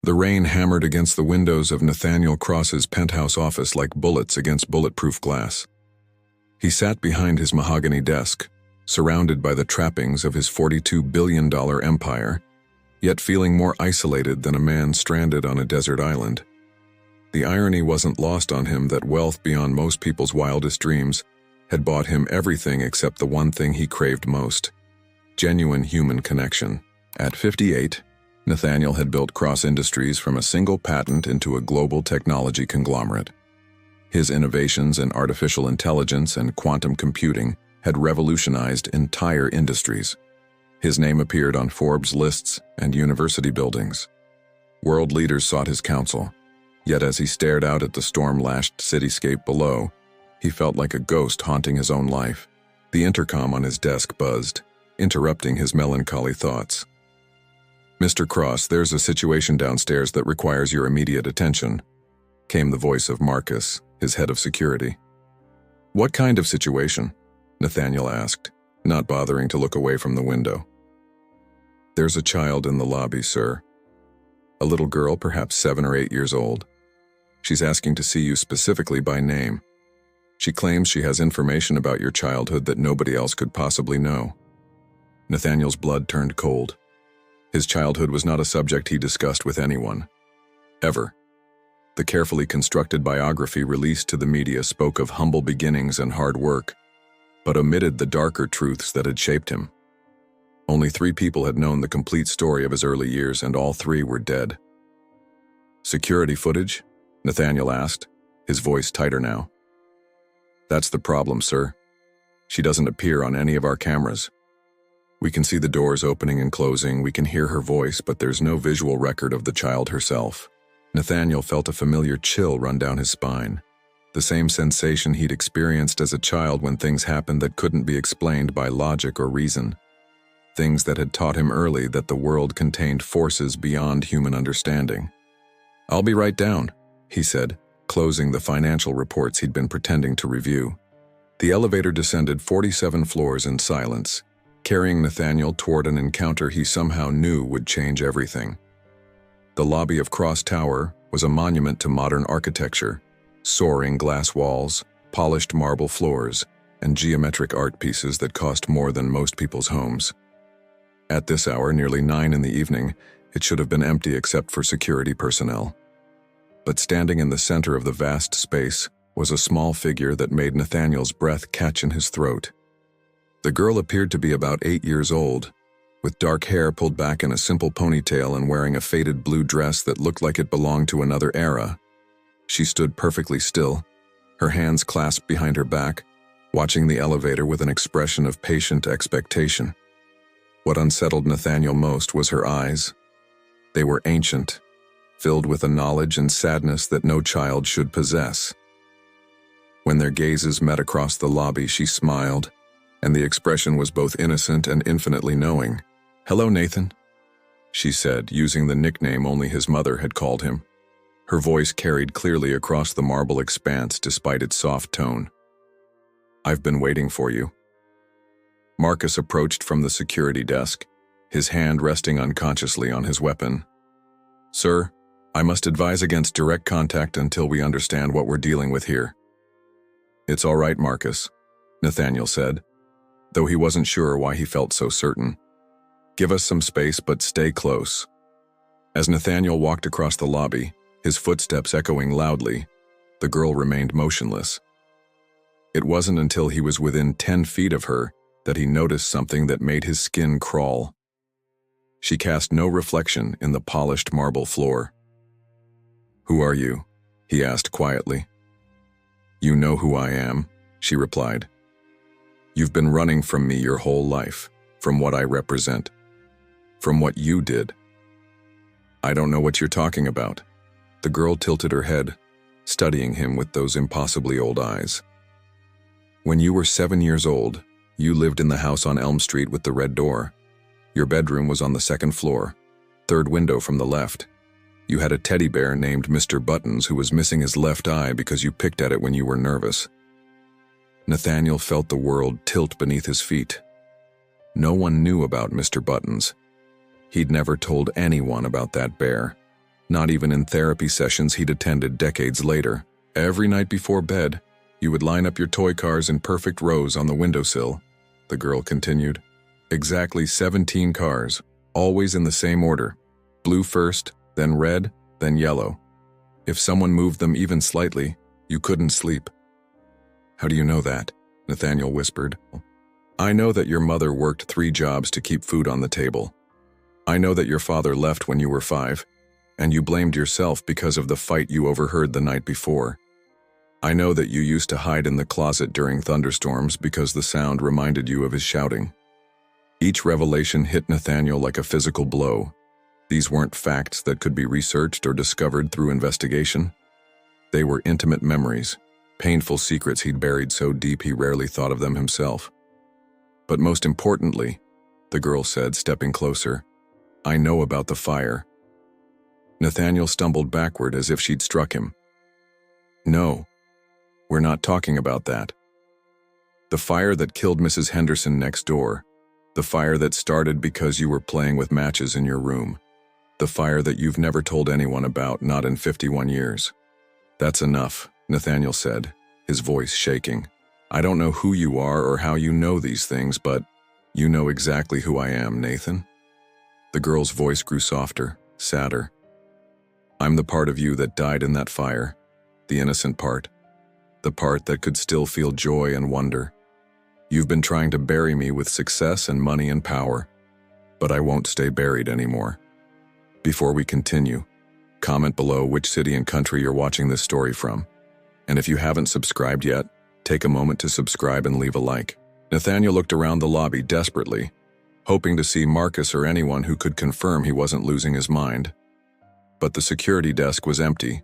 The rain hammered against the windows of Nathaniel Cross's penthouse office like bullets against bulletproof glass. He sat behind his mahogany desk, surrounded by the trappings of his $42 billion empire, yet feeling more isolated than a man stranded on a desert island. The irony wasn't lost on him that wealth beyond most people's wildest dreams had bought him everything except the one thing he craved most: genuine human connection. At 58, Nathaniel had built Cross Industries from a single patent into a global technology conglomerate. His innovations in artificial intelligence and quantum computing had revolutionized entire industries. His name appeared on Forbes lists and university buildings. World leaders sought his counsel, yet as he stared out at the storm-lashed cityscape below, he felt like a ghost haunting his own life. The intercom on his desk buzzed, interrupting his melancholy thoughts. "Mr. Cross, there's a situation downstairs that requires your immediate attention," came the voice of Marcus, his head of security. "What kind of situation?" Nathaniel asked, not bothering to look away from the window. "There's a child in the lobby, sir. A little girl, perhaps 7 or 8 years old. She's asking to see you specifically by name. She claims she has information about your childhood that nobody else could possibly know." Nathaniel's blood turned cold. His childhood was not a subject he discussed with anyone. Ever. The carefully constructed biography released to the media spoke of humble beginnings and hard work, but omitted the darker truths that had shaped him. Only 3 people had known the complete story of his early years, and all 3 were dead. "Security footage?" Nathaniel asked, his voice tighter now. "That's the problem, sir. She doesn't appear on any of our cameras. We can see the doors opening and closing, we can hear her voice, but there's no visual record of the child herself." Nathaniel felt a familiar chill run down his spine, the same sensation he'd experienced as a child when things happened that couldn't be explained by logic or reason. Things that had taught him early that the world contained forces beyond human understanding. "I'll be right down," he said, closing the financial reports he'd been pretending to review. The elevator descended 47 floors in silence, carrying Nathaniel toward an encounter he somehow knew would change everything. The lobby of Cross Tower was a monument to modern architecture: soaring glass walls, polished marble floors, and geometric art pieces that cost more than most people's homes. At this hour, nearly 9 in the evening, it should have been empty except for security personnel. But standing in the center of the vast space was a small figure that made Nathaniel's breath catch in his throat. The girl appeared to be about 8 years old, with dark hair pulled back in a simple ponytail and wearing a faded blue dress that looked like it belonged to another era. She stood perfectly still, her hands clasped behind her back, watching the elevator with an expression of patient expectation. What unsettled Nathaniel most was her eyes. They were ancient, filled with a knowledge and sadness that no child should possess. When their gazes met across the lobby, she smiled, and the expression was both innocent and infinitely knowing. "Hello, Nathan," she said, using the nickname only his mother had called him. Her voice carried clearly across the marble expanse despite its soft tone. "I've been waiting for you." Marcus approached from the security desk, his hand resting unconsciously on his weapon. "Sir, I must advise against direct contact until we understand what we're dealing with here." "It's all right, Marcus," Nathaniel said, though he wasn't sure why he felt so certain. "Give us some space, but stay close." As Nathaniel walked across the lobby, his footsteps echoing loudly, the girl remained motionless. It wasn't until he was within 10 feet of her that he noticed something that made his skin crawl. She cast no reflection in the polished marble floor. "Who are you?" he asked quietly. "You know who I am," she replied. "You've been running from me your whole life, from what I represent, from what you did." "I don't know what you're talking about." The girl tilted her head, studying him with those impossibly old eyes. "When you were 7 years old, you lived in the house on Elm Street with the red door. Your bedroom was on the 2nd floor, 3rd window from the left. You had a teddy bear named Mr. Buttons who was missing his left eye because you picked at it when you were nervous." Nathaniel felt the world tilt beneath his feet. No one knew about Mr. Buttons. He'd never told anyone about that bear. not even in therapy sessions he'd attended decades later. Every night before bed, you would line up your toy cars in perfect rows on the windowsill, the girl continued. Exactly 17 cars, always in the same order. Blue first, then red, then yellow. If someone moved them even slightly, you couldn't sleep. How do you know that? Nathaniel whispered. I know that your mother worked 3 jobs to keep food on the table. I know that your father left when you were 5, and you blamed yourself because of the fight you overheard the night before. I know that you used to hide in the closet during thunderstorms because the sound reminded you of his shouting. Each revelation hit Nathaniel like a physical blow. These weren't facts that could be researched or discovered through investigation. They were intimate memories, painful secrets he'd buried so deep he rarely thought of them himself. But most importantly, the girl said, stepping closer, I know about the fire. Nathaniel stumbled backward as if she'd struck him. No, we're not talking about that. The fire that killed Mrs. Henderson next door. The fire that started because you were playing with matches in your room. The fire that you've never told anyone about, not in 51 years. That's enough, Nathaniel said, his voice shaking. I don't know who you are or how you know these things, but you know exactly who I am, Nathan. The girl's voice grew softer, sadder. I'm the part of you that died in that fire, the innocent part, the part that could still feel joy and wonder. You've been trying to bury me with success and money and power, but I won't stay buried anymore. Before we continue, comment below which city and country you're watching this story from. And if you haven't subscribed yet, take a moment to subscribe and leave a like. Nathaniel looked around the lobby desperately, hoping to see Marcus or anyone who could confirm he wasn't losing his mind. But the security desk was empty,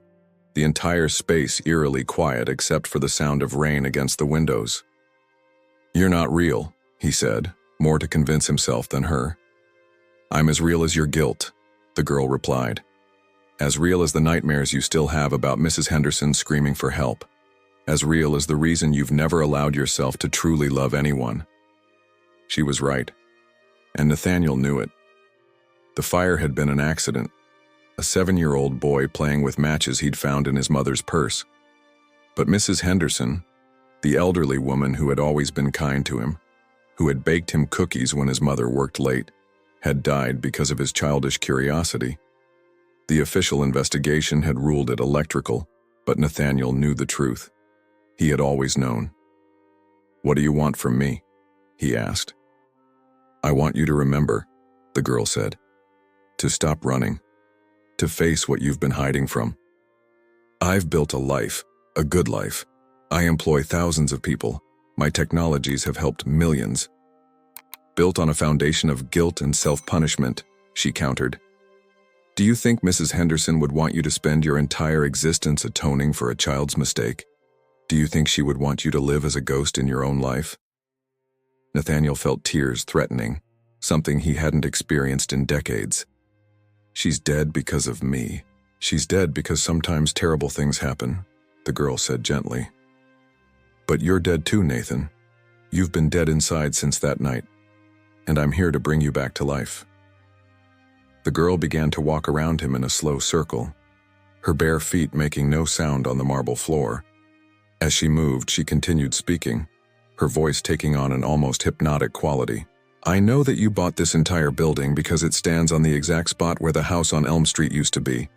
the entire space eerily quiet except for the sound of rain against the windows. You're not real, he said, more to convince himself than her. I'm as real as your guilt, the girl replied. As real as the nightmares you still have about Mrs. Henderson screaming for help. As real as the reason you've never allowed yourself to truly love anyone. She was right, and Nathaniel knew it. The fire had been an accident, a 7-year-old boy playing with matches he'd found in his mother's purse. But Mrs. Henderson, the elderly woman who had always been kind to him, who had baked him cookies when his mother worked late, had died because of his childish curiosity. The official investigation had ruled it electrical, but Nathaniel knew the truth. He had always known. What do you want from me? He asked. I want you to remember, the girl said. To stop running. To face what you've been hiding from. I've built a life, a good life. I employ thousands of people. My technologies have helped millions. Built on a foundation of guilt and self-punishment, she countered. Do you think Mrs. Henderson would want you to spend your entire existence atoning for a child's mistake? Do you think she would want you to live as a ghost in your own life? Nathaniel felt tears threatening, something he hadn't experienced in decades. She's dead because of me. She's dead because sometimes terrible things happen, the girl said gently. But you're dead too, Nathan. You've been dead inside since that night, and I'm here to bring you back to life. The girl began to walk around him in a slow circle, her bare feet making no sound on the marble floor. As she moved, she continued speaking, her voice taking on an almost hypnotic quality. I know that you bought this entire building because it stands on the exact spot where the house on Elm Street used to be.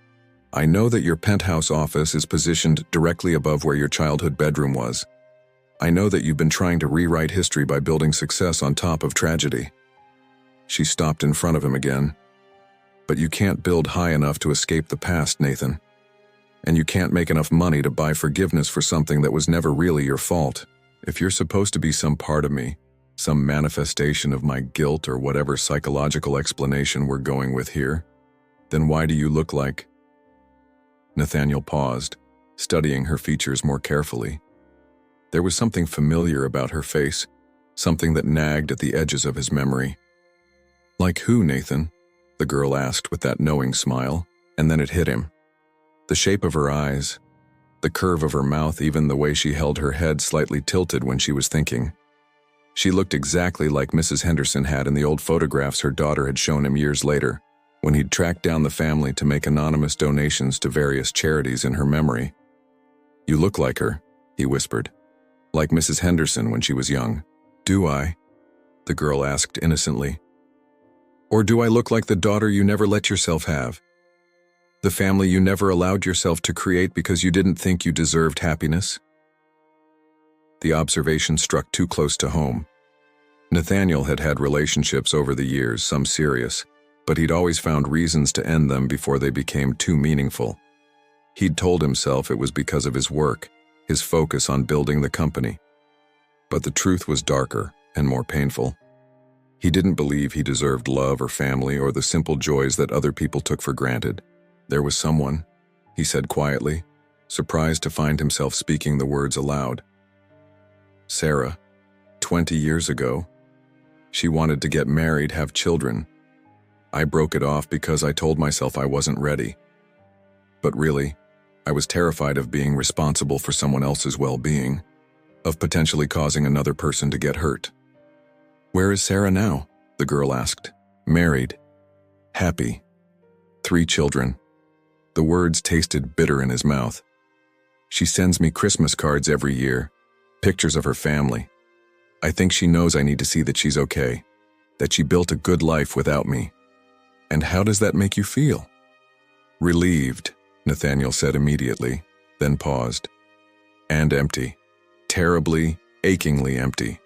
I know that your penthouse office is positioned directly above where your childhood bedroom was. I know that you've been trying to rewrite history by building success on top of tragedy. She stopped in front of him again. But you can't build high enough to escape the past, Nathan. And you can't make enough money to buy forgiveness for something that was never really your fault. If you're supposed to be some part of me, some manifestation of my guilt or whatever psychological explanation we're going with here, then why do you look like... Nathaniel paused, studying her features more carefully. There was something familiar about her face, something that nagged at the edges of his memory. Like who, Nathan? The girl asked with that knowing smile, and then it hit him. The shape of her eyes, the curve of her mouth, even the way she held her head slightly tilted when she was thinking. She looked exactly like Mrs. Henderson had in the old photographs her daughter had shown him years later. when he'd tracked down the family to make anonymous donations to various charities in her memory. "You look like her," he whispered. "Like Mrs. Henderson when she was young." "Do I?" the girl asked innocently. "Or do I look like the daughter you never let yourself have? The family you never allowed yourself to create because you didn't think you deserved happiness?" The observation struck too close to home. Nathaniel had had relationships over the years, some serious, but he'd always found reasons to end them before they became too meaningful. He'd told himself it was because of his work, his focus on building the company. But the truth was darker and more painful. He didn't believe he deserved love or family or the simple joys that other people took for granted. "There was someone," he said quietly, surprised to find himself speaking the words aloud. "Sarah, 20 years ago. She wanted to get married, have children. I broke it off because I told myself I wasn't ready. But really, I was terrified of being responsible for someone else's well-being, of potentially causing another person to get hurt." "Where is Sarah now?" the girl asked. "Married. Happy. 3 children." The words tasted bitter in his mouth. "She sends me Christmas cards every year, pictures of her family. I think she knows I need to see that she's okay, that she built a good life without me." "And how does that make you feel?" "Relieved," Nathaniel said immediately, then paused. "And empty. Terribly, achingly empty."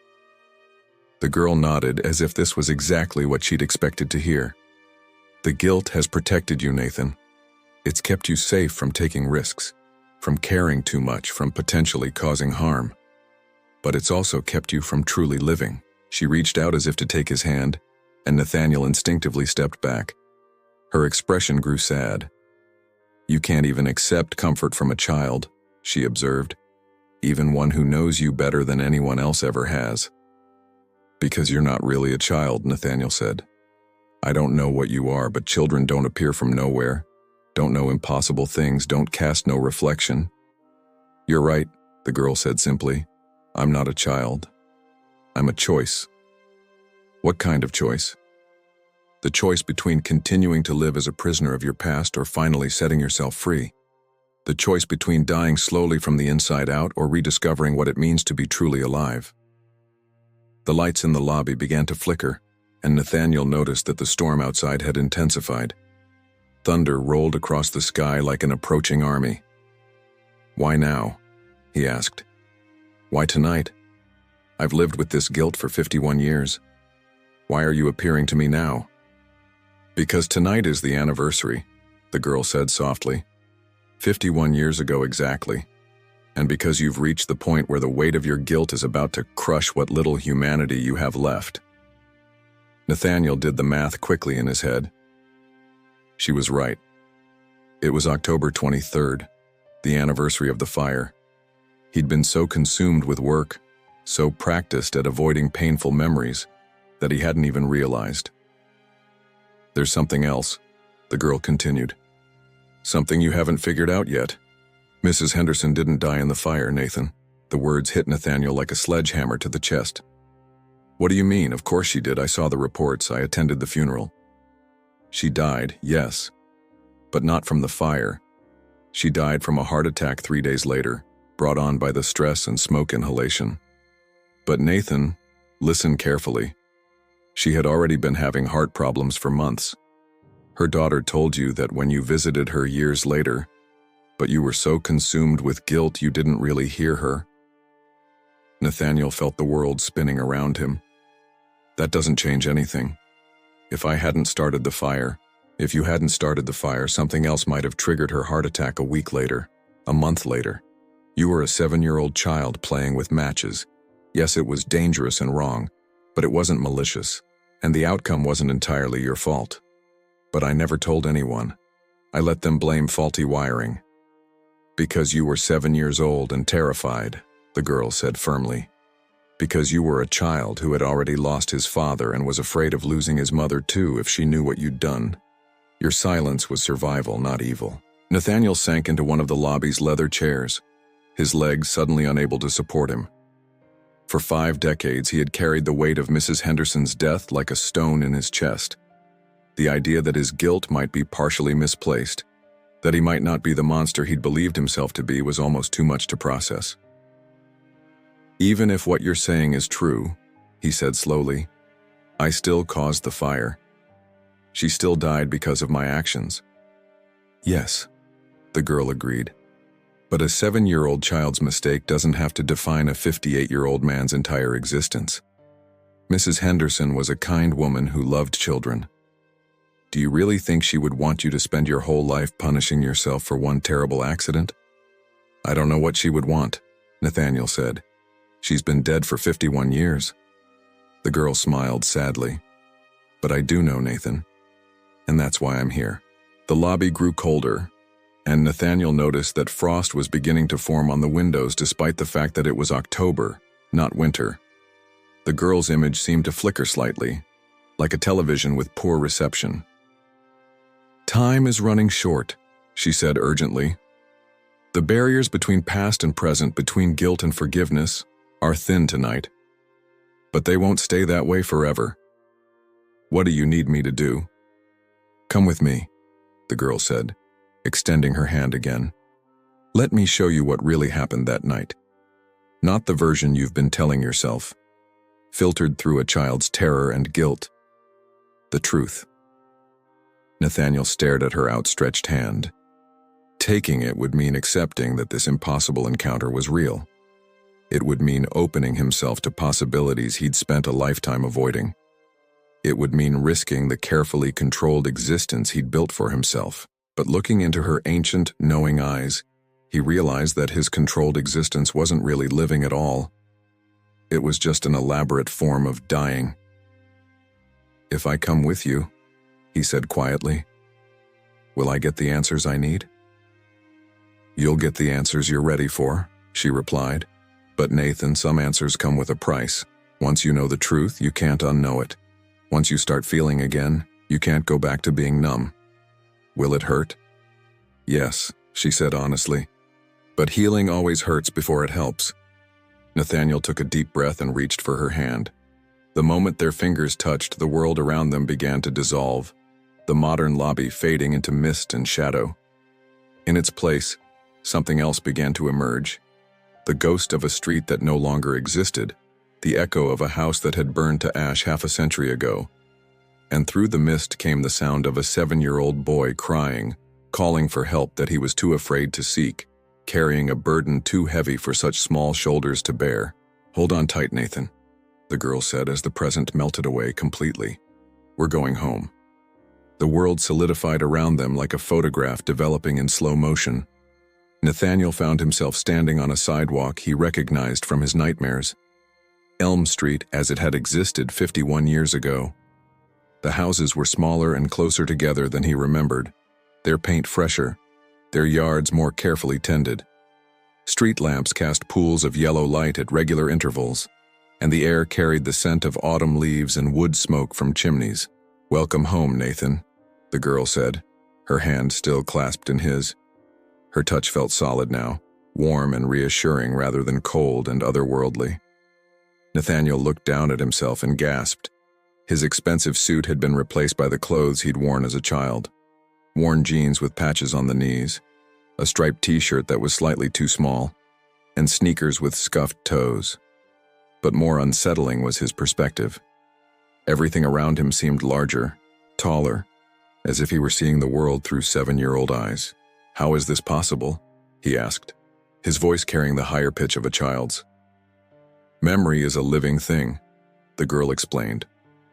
The girl nodded as if this was exactly what she'd expected to hear. "The guilt has protected you, Nathan. It's kept you safe from taking risks, from caring too much, from potentially causing harm. But it's also kept you from truly living." She reached out as if to take his hand, and Nathaniel instinctively stepped back. Her expression grew sad. "You can't even accept comfort from a child," she observed, "even one who knows you better than anyone else ever has." "Because you're not really a child," Nathaniel said. "I don't know what you are, but children don't appear from nowhere, don't know impossible things, don't cast no reflection." "You're right," the girl said simply. "I'm not a child. I'm a choice." "What kind of choice?" "The choice between continuing to live as a prisoner of your past or finally setting yourself free. The choice between dying slowly from the inside out or rediscovering what it means to be truly alive." The lights in the lobby began to flicker, and Nathaniel noticed that the storm outside had intensified. Thunder rolled across the sky like an approaching army. "Why now?" he asked. "Why tonight? I've lived with this guilt for 51 years. Why are you appearing to me now?" "Because tonight is the anniversary," the girl said softly. 51 years ago exactly. And because you've reached the point where the weight of your guilt is about to crush what little humanity you have left." Nathaniel did the math quickly in his head. She was right. It was October 23rd, the anniversary of the fire. He'd been so consumed with work, so practiced at avoiding painful memories, that he hadn't even realized. "There's something else," the girl continued. "Something you haven't figured out yet. Mrs. Henderson didn't die in the fire, Nathan." The words hit Nathaniel like a sledgehammer to the chest. "What do you mean? Of course she did. I saw the reports. I attended the funeral." "She died, yes, but not from the fire. She died from a heart attack 3 days later, brought on by the stress and smoke inhalation." "But Nathan, listen carefully. She had already been having heart problems for months. Her daughter told you that when you visited her years later, but you were so consumed with guilt you didn't really hear her." Nathaniel felt the world spinning around him. "That doesn't change anything. If I hadn't started the fire, if you hadn't started the fire, something else might have triggered her heart attack a week later, a month later. You were a 7-year-old child playing with matches. Yes, it was dangerous and wrong, but it wasn't malicious, and the outcome wasn't entirely your fault. But I never told anyone. I let them blame faulty wiring." "Because you were 7 years old and terrified," the girl said firmly. "Because you were a child who had already lost his father and was afraid of losing his mother too if she knew what you'd done. Your silence was survival, not evil." Nathaniel sank into one of the lobby's leather chairs, his legs suddenly unable to support him. For 5 decades he had carried the weight of Mrs. Henderson's death like a stone in his chest. The idea that his guilt might be partially misplaced, that he might not be the monster he'd believed himself to be, was almost too much to process. "Even if what you're saying is true," he said slowly, "I still caused the fire. She still died because of my actions." "Yes," the girl agreed. "But a 7-year-old child's mistake doesn't have to define a 58-year-old man's entire existence. Mrs. Henderson was a kind woman who loved children. Do you really think she would want you to spend your whole life punishing yourself for one terrible accident?" "I don't know what she would want," Nathaniel said. "She's been dead for 51 years. The girl smiled sadly. "But I do know, Nathan. And that's why I'm here." The lobby grew colder, and Nathaniel noticed that frost was beginning to form on the windows despite the fact that it was October, not winter. The girl's image seemed to flicker slightly, like a television with poor reception. "Time is running short," she said urgently. "The barriers between past and present, between guilt and forgiveness, are thin tonight. But they won't stay that way forever. What do you need me to do?" "Come with me," the girl said, extending her hand again. "Let me show you what really happened that night. Not the version you've been telling yourself, filtered through a child's terror and guilt. The truth." Nathaniel stared at her outstretched hand. Taking it would mean accepting that this impossible encounter was real. It would mean opening himself to possibilities he'd spent a lifetime avoiding. It would mean risking the carefully controlled existence he'd built for himself. But looking into her ancient, knowing eyes, he realized that his controlled existence wasn't really living at all. It was just an elaborate form of dying. "If I come with you," he said quietly, "will I get the answers I need?" "You'll get the answers you're ready for," she replied. "But Nathan, some answers come with a price. Once you know the truth, you can't unknow it. Once you start feeling again, you can't go back to being numb. Will it hurt?" "Yes," she said honestly. "But healing always hurts before it helps." Nathaniel took a deep breath and reached for her hand. The moment their fingers touched, the world around them began to dissolve, the modern lobby fading into mist and shadow. In its place, something else began to emerge. The ghost of a street that no longer existed, the echo of a house that had burned to ash half a century ago. And through the mist came the sound of a 7-year-old boy crying, calling for help that he was too afraid to seek, carrying a burden too heavy for such small shoulders to bear. "Hold on tight, Nathan," the girl said as the present melted away completely. "We're going home." The world solidified around them like a photograph developing in slow motion. Nathaniel found himself standing on a sidewalk he recognized from his nightmares. Elm Street as it had existed 51 years ago. The houses were smaller and closer together than he remembered, their paint fresher, their yards more carefully tended. Street lamps cast pools of yellow light at regular intervals, and the air carried the scent of autumn leaves and wood smoke from chimneys. "Welcome home, Nathan," the girl said, her hand still clasped in his. Her touch felt solid now, warm and reassuring rather than cold and otherworldly. Nathaniel looked down at himself and gasped. His expensive suit had been replaced by the clothes he'd worn as a child. Worn jeans with patches on the knees, a striped t-shirt that was slightly too small, and sneakers with scuffed toes. But more unsettling was his perspective. Everything around him seemed larger, taller, as if he were seeing the world through 7-year-old eyes. "How is this possible?" he asked, his voice carrying the higher pitch of a child's. "Memory is a living thing," the girl explained,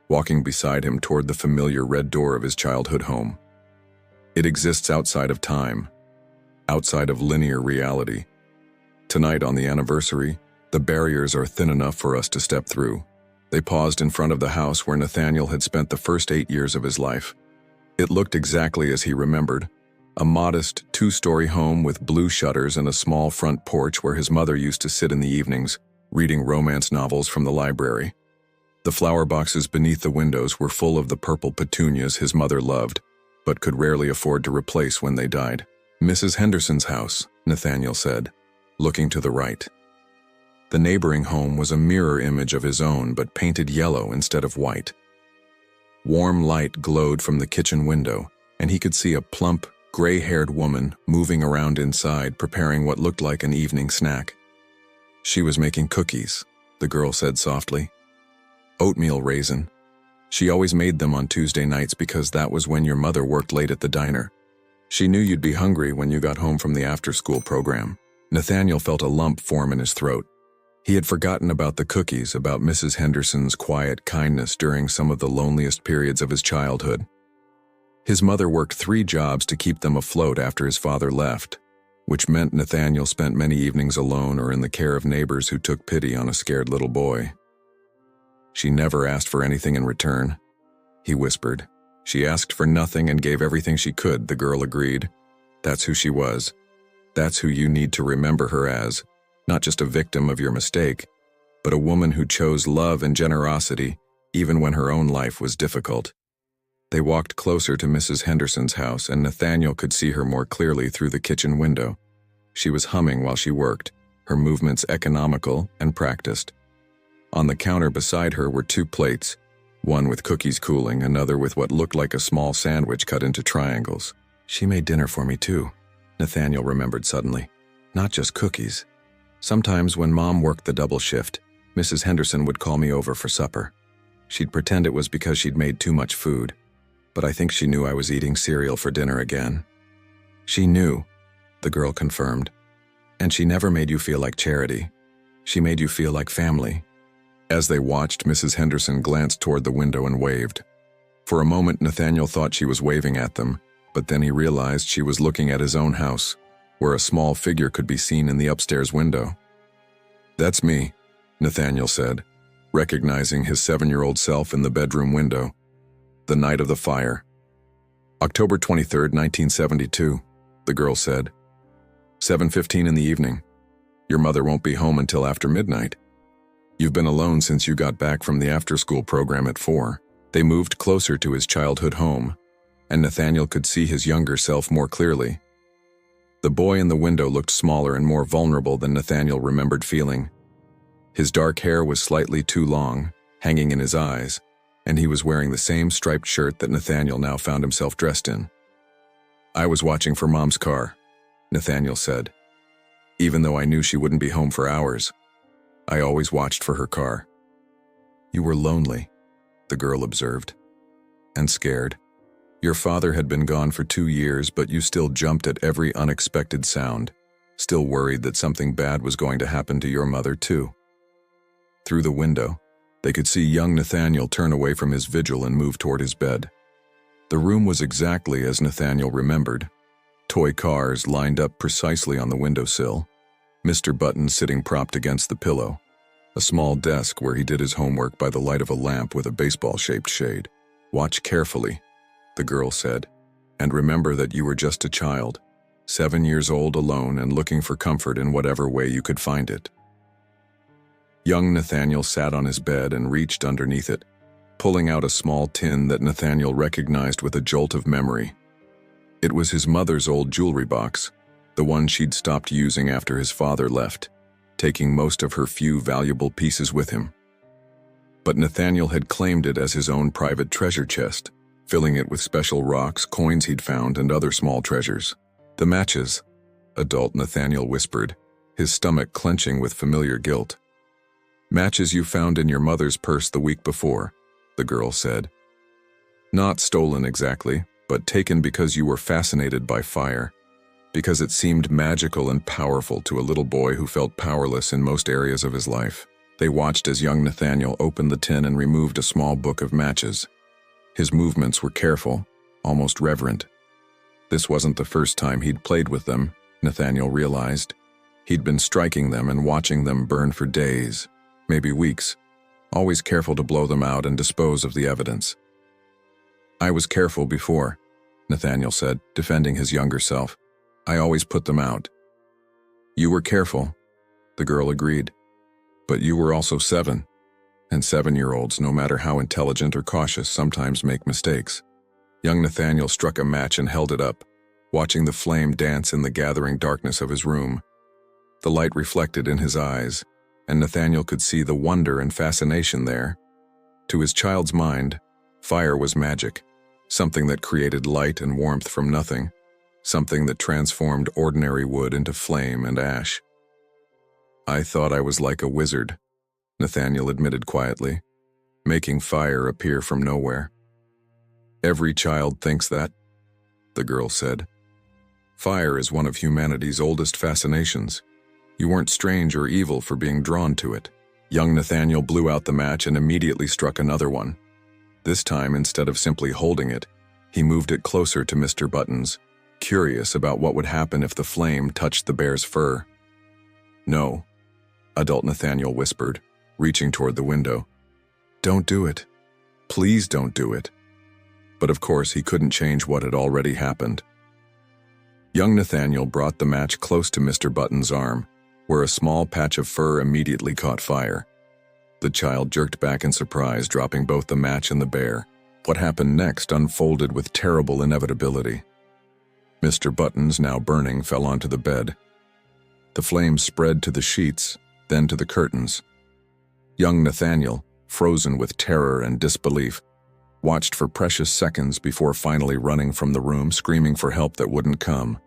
walking beside him toward the familiar red door of his childhood home. "It exists outside of time, outside of linear reality. Tonight on the anniversary, the barriers are thin enough for us to step through." They paused in front of the house where Nathaniel had spent the first 8 years of his life. It looked exactly as he remembered, a modest 2-story home with blue shutters and a small front porch where his mother used to sit in the evenings, reading romance novels from the library. The flower boxes beneath the windows were full of the purple petunias his mother loved, but could rarely afford to replace when they died. "Mrs. Henderson's house," Nathaniel said, looking to the right. The neighboring home was a mirror image of his own, but painted yellow instead of white. Warm light glowed from the kitchen window, and he could see a plump, gray-haired woman moving around inside, preparing what looked like an evening snack. She was making cookies, the girl said softly. Oatmeal raisin. She always made them on Tuesday nights because that was when your mother worked late at the diner. She knew you'd be hungry when you got home from the after-school program. Nathaniel felt a lump form in his throat. He had forgotten about the cookies, about Mrs. Henderson's quiet kindness during some of the loneliest periods of his childhood. His mother worked 3 jobs to keep them afloat after his father left, which meant Nathaniel spent many evenings alone or in the care of neighbors who took pity on a scared little boy. She never asked for anything in return, he whispered. She asked for nothing and gave everything she could, the girl agreed. That's who she was. That's who you need to remember her as, not just a victim of your mistake, but a woman who chose love and generosity even when her own life was difficult. They walked closer to Mrs. Henderson's house, and Nathaniel could see her more clearly through the kitchen window. She was humming while she worked, her movements economical and practiced. On the counter beside her were 2 plates, one with cookies cooling, another with what looked like a small sandwich cut into triangles. She made dinner for me too, Nathaniel remembered suddenly. Not just cookies. Sometimes when Mom worked the double shift, Mrs. Henderson would call me over for supper. She'd pretend it was because she'd made too much food, but I think she knew I was eating cereal for dinner again. She knew, the girl confirmed. And she never made you feel like charity. She made you feel like family. As they watched, Mrs. Henderson glanced toward the window and waved. For a moment, Nathaniel thought she was waving at them, but then he realized she was looking at his own house, where a small figure could be seen in the upstairs window. "That's me," Nathaniel said, recognizing his 7-year-old self in the bedroom window. The night of the fire. "October 23rd, 1972, the girl said. 7:15 in the evening. Your mother won't be home until after midnight. You've been alone since you got back from the after-school program at 4. They moved closer to his childhood home, and Nathaniel could see his younger self more clearly. The boy in the window looked smaller and more vulnerable than Nathaniel remembered feeling. His dark hair was slightly too long, hanging in his eyes, and he was wearing the same striped shirt that Nathaniel now found himself dressed in. "I was watching for Mom's car," Nathaniel said. "Even though I knew she wouldn't be home for hours, I always watched for her car." "You were lonely," the girl observed. "And scared. Your father had been gone for 2 years, but you still jumped at every unexpected sound, still worried that something bad was going to happen to your mother too." Through the window, they could see young Nathaniel turn away from his vigil and move toward his bed. The room was exactly as Nathaniel remembered. Toy cars lined up precisely on the windowsill, Mr. Button sitting propped against the pillow, a small desk where he did his homework by the light of a lamp with a baseball-shaped shade. "Watch carefully," the girl said, "and remember that you were just a child, 7 years old, alone and looking for comfort in whatever way you could find it." Young Nathaniel sat on his bed and reached underneath it, pulling out a small tin that Nathaniel recognized with a jolt of memory. It was his mother's old jewelry box, the one she'd stopped using after his father left, taking most of her few valuable pieces with him. But Nathaniel had claimed it as his own private treasure chest, filling it with special rocks, coins he'd found, and other small treasures. "The matches," adult Nathaniel whispered, his stomach clenching with familiar guilt. "Matches you found in your mother's purse the week before," the girl said. "Not stolen exactly, but taken because you were fascinated by fire, because it seemed magical and powerful to a little boy who felt powerless in most areas of his life." They watched as young Nathaniel opened the tin and removed a small book of matches. His movements were careful, almost reverent. This wasn't the first time he'd played with them, Nathaniel realized. He'd been striking them and watching them burn for days, maybe weeks, always careful to blow them out and dispose of the evidence. "I was careful before," Nathaniel said, defending his younger self. "I always put them out." "You were careful," the girl agreed. "But you were also 7, and 7-year-olds, no matter how intelligent or cautious, sometimes make mistakes." Young Nathaniel struck a match and held it up, watching the flame dance in the gathering darkness of his room. The light reflected in his eyes, and Nathaniel could see the wonder and fascination there. To his child's mind, Fire was magic, something that created light and warmth from nothing, something that transformed ordinary wood into flame and ash. "I thought I was like a wizard," Nathaniel admitted quietly, "making fire appear from nowhere." "Every child thinks that," the girl said. "Fire is one of humanity's oldest fascinations. You weren't strange or evil for being drawn to it." Young Nathaniel blew out the match and immediately struck another one. This time, instead of simply holding it, he moved it closer to Mr. Buttons, curious about what would happen if the flame touched the bear's fur. "No," adult Nathaniel whispered, reaching toward the window. "Don't do it. Please don't do it." But of course, he couldn't change what had already happened. Young Nathaniel brought the match close to Mr. Button's arm, where a small patch of fur immediately caught fire. The child jerked back in surprise, dropping both the match and the bear. What happened next unfolded with terrible inevitability. Mr. Buttons, now burning, fell onto the bed. The flames spread to the sheets, then to the curtains. Young Nathaniel, frozen with terror and disbelief, watched for precious seconds before finally running from the room, screaming for help that wouldn't come.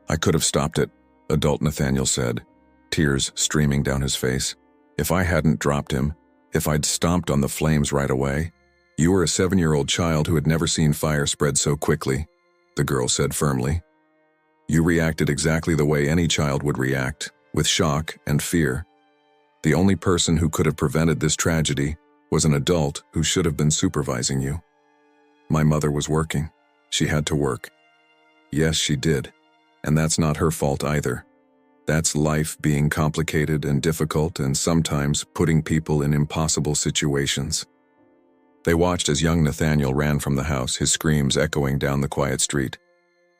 "I could have stopped it," adult Nathaniel said, tears streaming down his face. "If I hadn't dropped him, if I'd stomped on the flames right away." "You were a 7-year-old child who had never seen fire spread so quickly," the girl said firmly. "You reacted exactly the way any child would react, with shock and fear. The only person who could have prevented this tragedy was an adult who should have been supervising you. My mother was working. She had to work. Yes, she did. And that's not her fault either. That's life being complicated and difficult and sometimes putting people in impossible situations." They watched as young Nathaniel ran from the house, his screams echoing down the quiet street.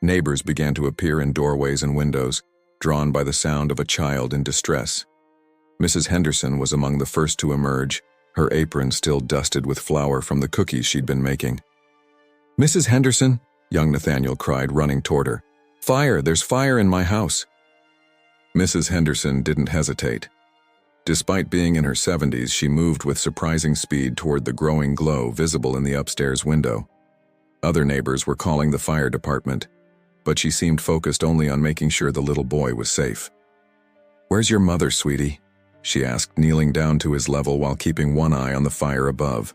Neighbors began to appear in doorways and windows, drawn by the sound of a child in distress. Mrs. Henderson was among the first to emerge, her apron still dusted with flour from the cookies she'd been making. "Mrs. Henderson," young Nathaniel cried, running toward her. "Fire! There's fire in my house!" Mrs. Henderson didn't hesitate. Despite being in her 70s, she moved with surprising speed toward the growing glow visible in the upstairs window. Other neighbors were calling the fire department, but she seemed focused only on making sure the little boy was safe. "Where's your mother, sweetie?" she asked, kneeling down to his level while keeping one eye on the fire above.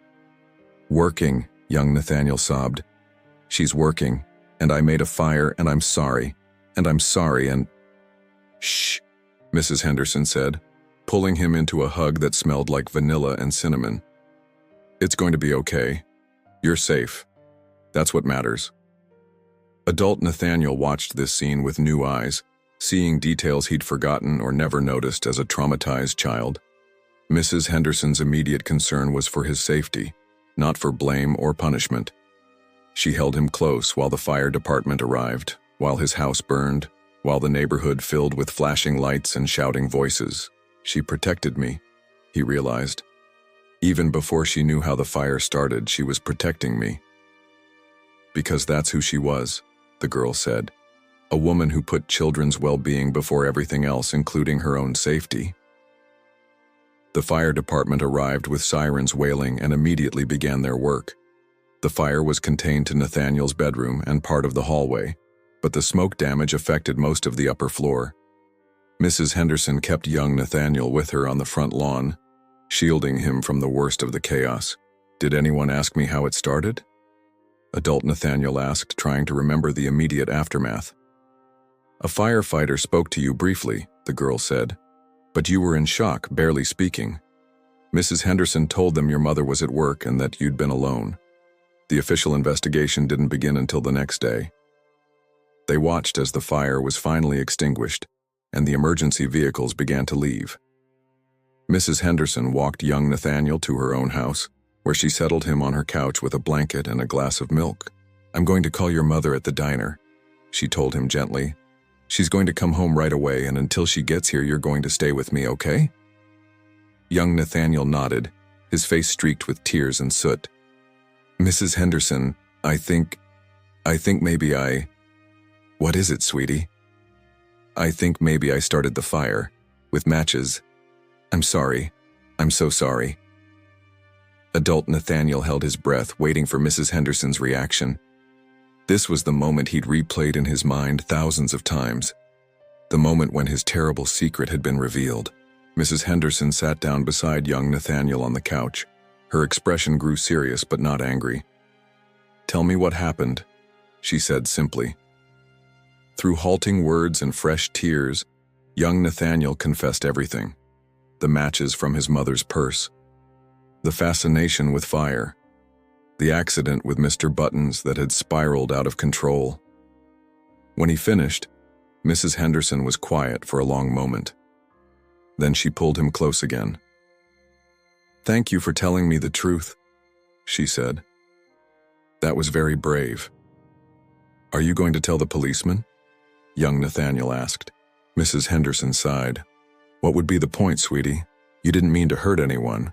"Working," young Nathaniel sobbed. "She's working, and I made a fire, and I'm sorry, and—" "Shh," Mrs. Henderson said, pulling him into a hug that smelled like vanilla and cinnamon. "It's going to be okay. You're safe. That's what matters." Adult Nathaniel watched this scene with new eyes, seeing details he'd forgotten or never noticed as a traumatized child. Mrs. Henderson's immediate concern was for his safety, not for blame or punishment. She held him close while the fire department arrived, while his house burned, while the neighborhood filled with flashing lights and shouting voices. She protected me, he realized. Even before she knew how the fire started, she was protecting me. "Because that's who she was," the girl said. "A woman who put children's well-being before everything else, including her own safety." The fire department arrived with sirens wailing and immediately began their work. The fire was contained to Nathaniel's bedroom and part of the hallway, but the smoke damage affected most of the upper floor. Mrs. Henderson kept young Nathaniel with her on the front lawn, shielding him from the worst of the chaos. "Did anyone ask me how it started?" Adult Nathaniel asked, trying to remember the immediate aftermath. "A firefighter spoke to you briefly," the girl said, "but you were in shock, barely speaking. Mrs. Henderson told them your mother was at work and that you'd been alone. The official investigation didn't begin until the next day." They watched as the fire was finally extinguished, and the emergency vehicles began to leave. Mrs. Henderson walked young Nathaniel to her own house, where she settled him on her couch with a blanket and a glass of milk. "I'm going to call your mother at the diner," she told him gently. "She's going to come home right away, and until she gets here, you're going to stay with me, okay?" Young Nathaniel nodded, his face streaked with tears and soot. "Mrs. Henderson, I think maybe I—" "What is it, sweetie?" "I think maybe I started the fire, with matches. I'm sorry. I'm so sorry." Adult Nathaniel held his breath, waiting for Mrs. Henderson's reaction. This was the moment he'd replayed in his mind thousands of times. The moment when his terrible secret had been revealed. Mrs. Henderson sat down beside young Nathaniel on the couch. Her expression grew serious but not angry. "Tell me what happened," she said simply. Through halting words and fresh tears, young Nathaniel confessed everything. The matches from his mother's purse, the fascination with fire, the accident with Mr. Buttons that had spiraled out of control. When he finished, Mrs. Henderson was quiet for a long moment. Then she pulled him close again. "Thank you for telling me the truth," she said. "That was very brave." "Are you going to tell the policeman?" young Nathaniel asked. Mrs. Henderson sighed. "What would be the point, sweetie? You didn't mean to hurt anyone.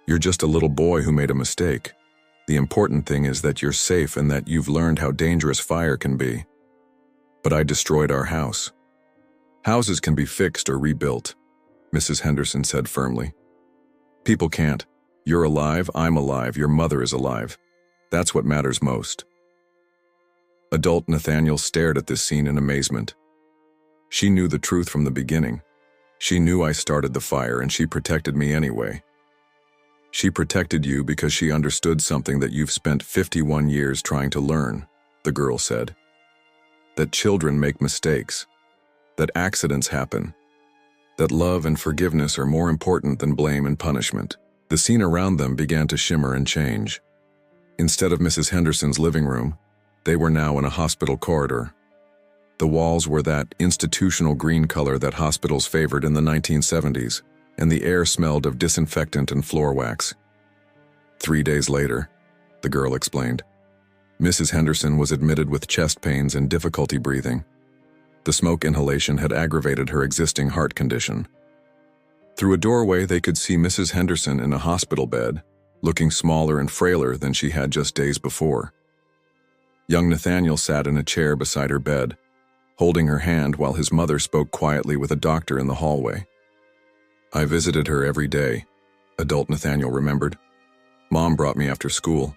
You're just a little boy who made a mistake. The important thing is that you're safe and that you've learned how dangerous fire can be. But I destroyed our house." "Houses can be fixed or rebuilt," Mrs. Henderson said firmly. "People can't. You're alive, I'm alive, your mother is alive. That's what matters most." Adult Nathaniel stared at this scene in amazement. "She knew the truth from the beginning. She knew I started the fire and she protected me anyway." "She protected you because she understood something that you've spent 51 years trying to learn," the girl said. "That children make mistakes. That accidents happen. That love and forgiveness are more important than blame and punishment." The scene around them began to shimmer and change. Instead of Mrs. Henderson's living room, they were now in a hospital corridor. The walls were that institutional green color that hospitals favored in the 1970s, and the air smelled of disinfectant and floor wax. 3 days later, the girl explained, Mrs. Henderson was admitted with chest pains and difficulty breathing. The smoke inhalation had aggravated her existing heart condition. Through a doorway, they could see Mrs. Henderson in a hospital bed, looking smaller and frailer than she had just days before. Young Nathaniel sat in a chair beside her bed, holding her hand while his mother spoke quietly with a doctor in the hallway. "I visited her every day," adult Nathaniel remembered. "Mom brought me after school.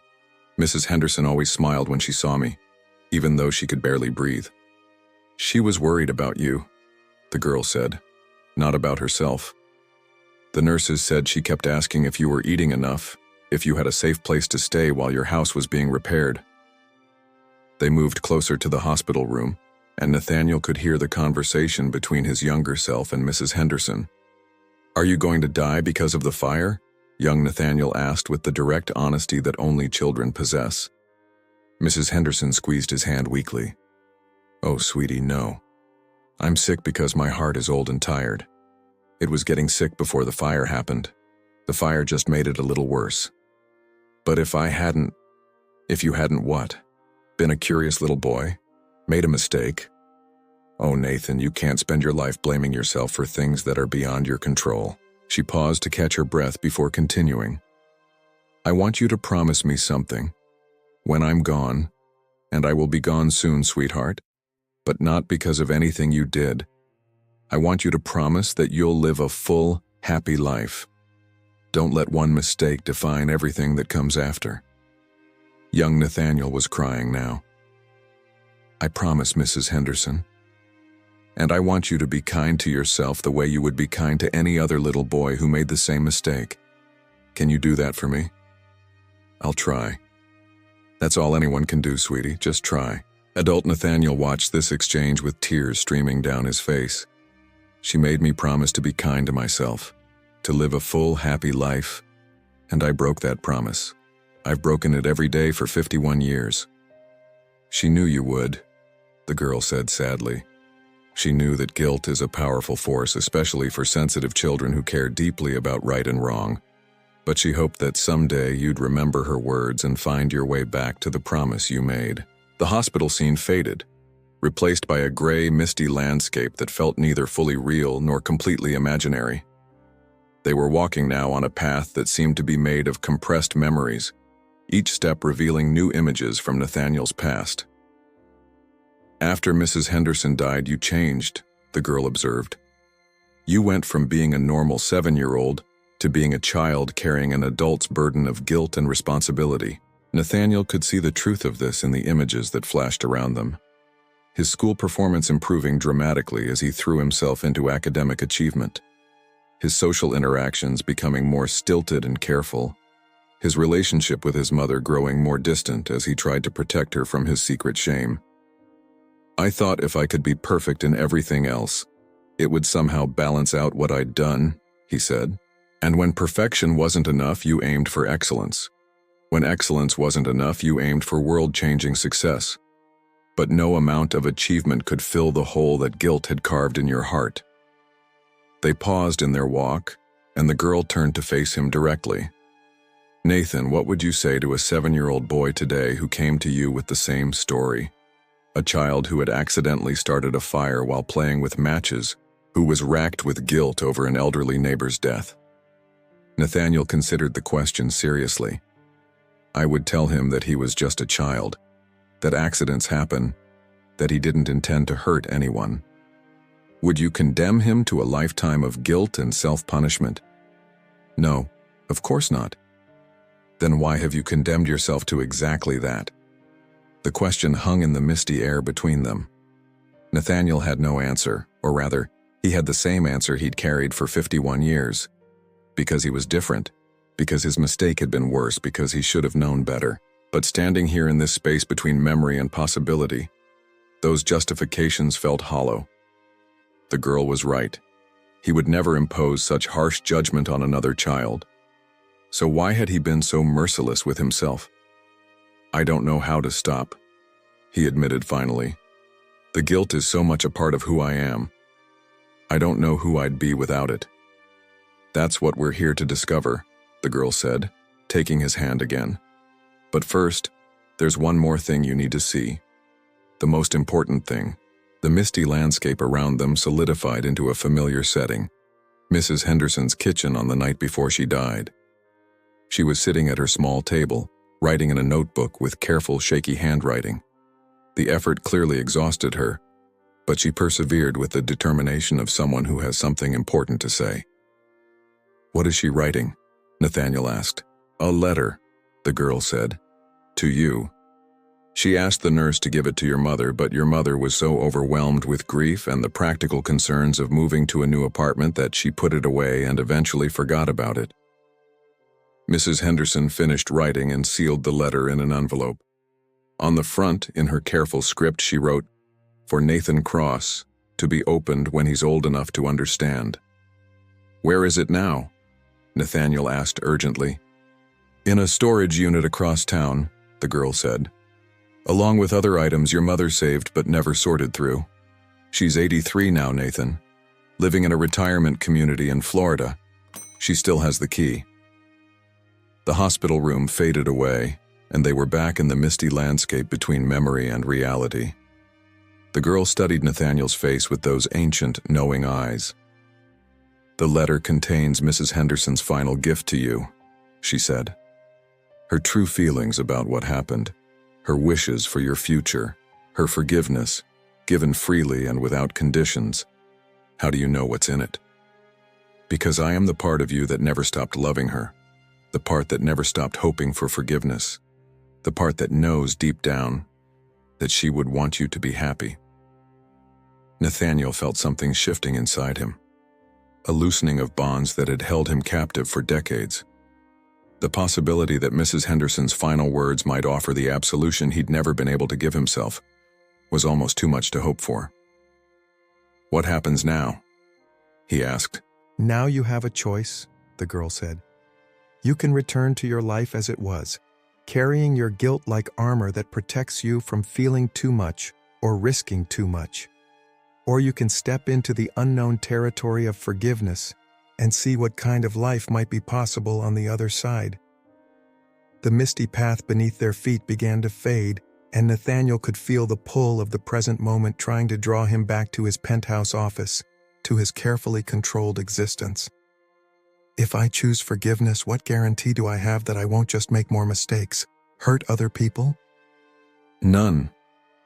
Mrs. Henderson always smiled when she saw me, even though she could barely breathe." "She was worried about you," the girl said, "not about herself. The nurses said she kept asking if you were eating enough, if you had a safe place to stay while your house was being repaired." They moved closer to the hospital room, and Nathaniel could hear the conversation between his younger self and Mrs. Henderson. "Are you going to die because of the fire?" young Nathaniel asked with the direct honesty that only children possess. Mrs. Henderson squeezed his hand weakly. "Oh, sweetie, no. I'm sick because my heart is old and tired. It was getting sick before the fire happened. The fire just made it a little worse. But if you hadn't what? Been a curious little boy? Made a mistake? Oh, Nathan, you can't spend your life blaming yourself for things that are beyond your control." She paused to catch her breath before continuing. "I want you to promise me something. When I'm gone, and I will be gone soon, sweetheart, but not because of anything you did. I want you to promise that you'll live a full, happy life. Don't let one mistake define everything that comes after." Young Nathaniel was crying now. "I promise, Mrs. Henderson. And I want you to be kind to yourself the way you would be kind to any other little boy who made the same mistake. Can you do that for me?" "I'll try. That's all anyone can do, sweetie. Just try." Adult Nathaniel watched this exchange with tears streaming down his face. "She made me promise to be kind to myself, to live a full, happy life, and I broke that promise. I've broken it every day for 51 years. "She knew you would," the girl said sadly. She knew that guilt is a powerful force, especially for sensitive children who care deeply about right and wrong. But she hoped that someday you'd remember her words and find your way back to the promise you made. The hospital scene faded, replaced by a gray, misty landscape that felt neither fully real nor completely imaginary. They were walking now on a path that seemed to be made of compressed memories, each step revealing new images from Nathaniel's past. "After Mrs. Henderson died, you changed," the girl observed. "You went from being a normal 7-year-old to being a child carrying an adult's burden of guilt and responsibility. Nathaniel could see the truth of this in the images that flashed around them. His school performance improving dramatically as he threw himself into academic achievement. His social interactions becoming more stilted and careful. His relationship with his mother growing more distant as he tried to protect her from his secret shame. "I thought if I could be perfect in everything else, it would somehow balance out what I'd done," he said. "And when perfection wasn't enough, you aimed for excellence. When excellence wasn't enough, you aimed for world-changing success. But no amount of achievement could fill the hole that guilt had carved in your heart." They paused in their walk, and the girl turned to face him directly. "Nathan, what would you say to a 7-year-old boy today who came to you with the same story? A child who had accidentally started a fire while playing with matches, who was racked with guilt over an elderly neighbor's death." Nathaniel considered the question seriously. "I would tell him that he was just a child, that accidents happen, that he didn't intend to hurt anyone." "Would you condemn him to a lifetime of guilt and self-punishment?" "No, of course not." "Then why have you condemned yourself to exactly that?" The question hung in the misty air between them. Nathaniel had no answer, or rather, he had the same answer he'd carried for 51 years. Because he was different, because his mistake had been worse, because he should have known better. But standing here in this space between memory and possibility, those justifications felt hollow. The girl was right. He would never impose such harsh judgment on another child. So why had he been so merciless with himself? "I don't know how to stop," he admitted finally. "The guilt is so much a part of who I am. I don't know who I'd be without it." "That's what we're here to discover," the girl said, taking his hand again. "But first, there's one more thing you need to see. The most important thing." The misty landscape around them solidified into a familiar setting. Mrs. Henderson's kitchen on the night before she died. She was sitting at her small table, writing in a notebook with careful, shaky handwriting. The effort clearly exhausted her, but she persevered with the determination of someone who has something important to say. "What is she writing?" Nathaniel asked. "A letter," the girl said. "To you. She asked the nurse to give it to your mother, but your mother was so overwhelmed with grief and the practical concerns of moving to a new apartment that she put it away and eventually forgot about it." Mrs. Henderson finished writing and sealed the letter in an envelope. On the front, in her careful script, she wrote, "For Nathan Cross, to be opened when he's old enough to understand." "Where is it now?" Nathaniel asked urgently. "In a storage unit across town," the girl said. "Along with other items your mother saved but never sorted through. She's 83 now, Nathan, living in a retirement community in Florida. She still has the key." The hospital room faded away, and they were back in the misty landscape between memory and reality. The girl studied Nathaniel's face with those ancient, knowing eyes. "The letter contains Mrs. Henderson's final gift to you," she said. "Her true feelings about what happened, her wishes for your future, her forgiveness, given freely and without conditions. How do you know what's in it? Because I am the part of you that never stopped loving her, the part that never stopped hoping for forgiveness, the part that knows deep down that she would want you to be happy." Nathaniel felt something shifting inside him, a loosening of bonds that had held him captive for decades. The possibility that Mrs. Henderson's final words might offer the absolution he'd never been able to give himself was almost too much to hope for. "What happens now?" he asked. "Now you have a choice," the girl said. "You can return to your life as it was, carrying your guilt like armor that protects you from feeling too much or risking too much. Or you can step into the unknown territory of forgiveness and see what kind of life might be possible on the other side." The misty path beneath their feet began to fade, and Nathaniel could feel the pull of the present moment trying to draw him back to his penthouse office, to his carefully controlled existence. If I choose forgiveness, what guarantee do I have that I won't just make more mistakes, hurt other people? None,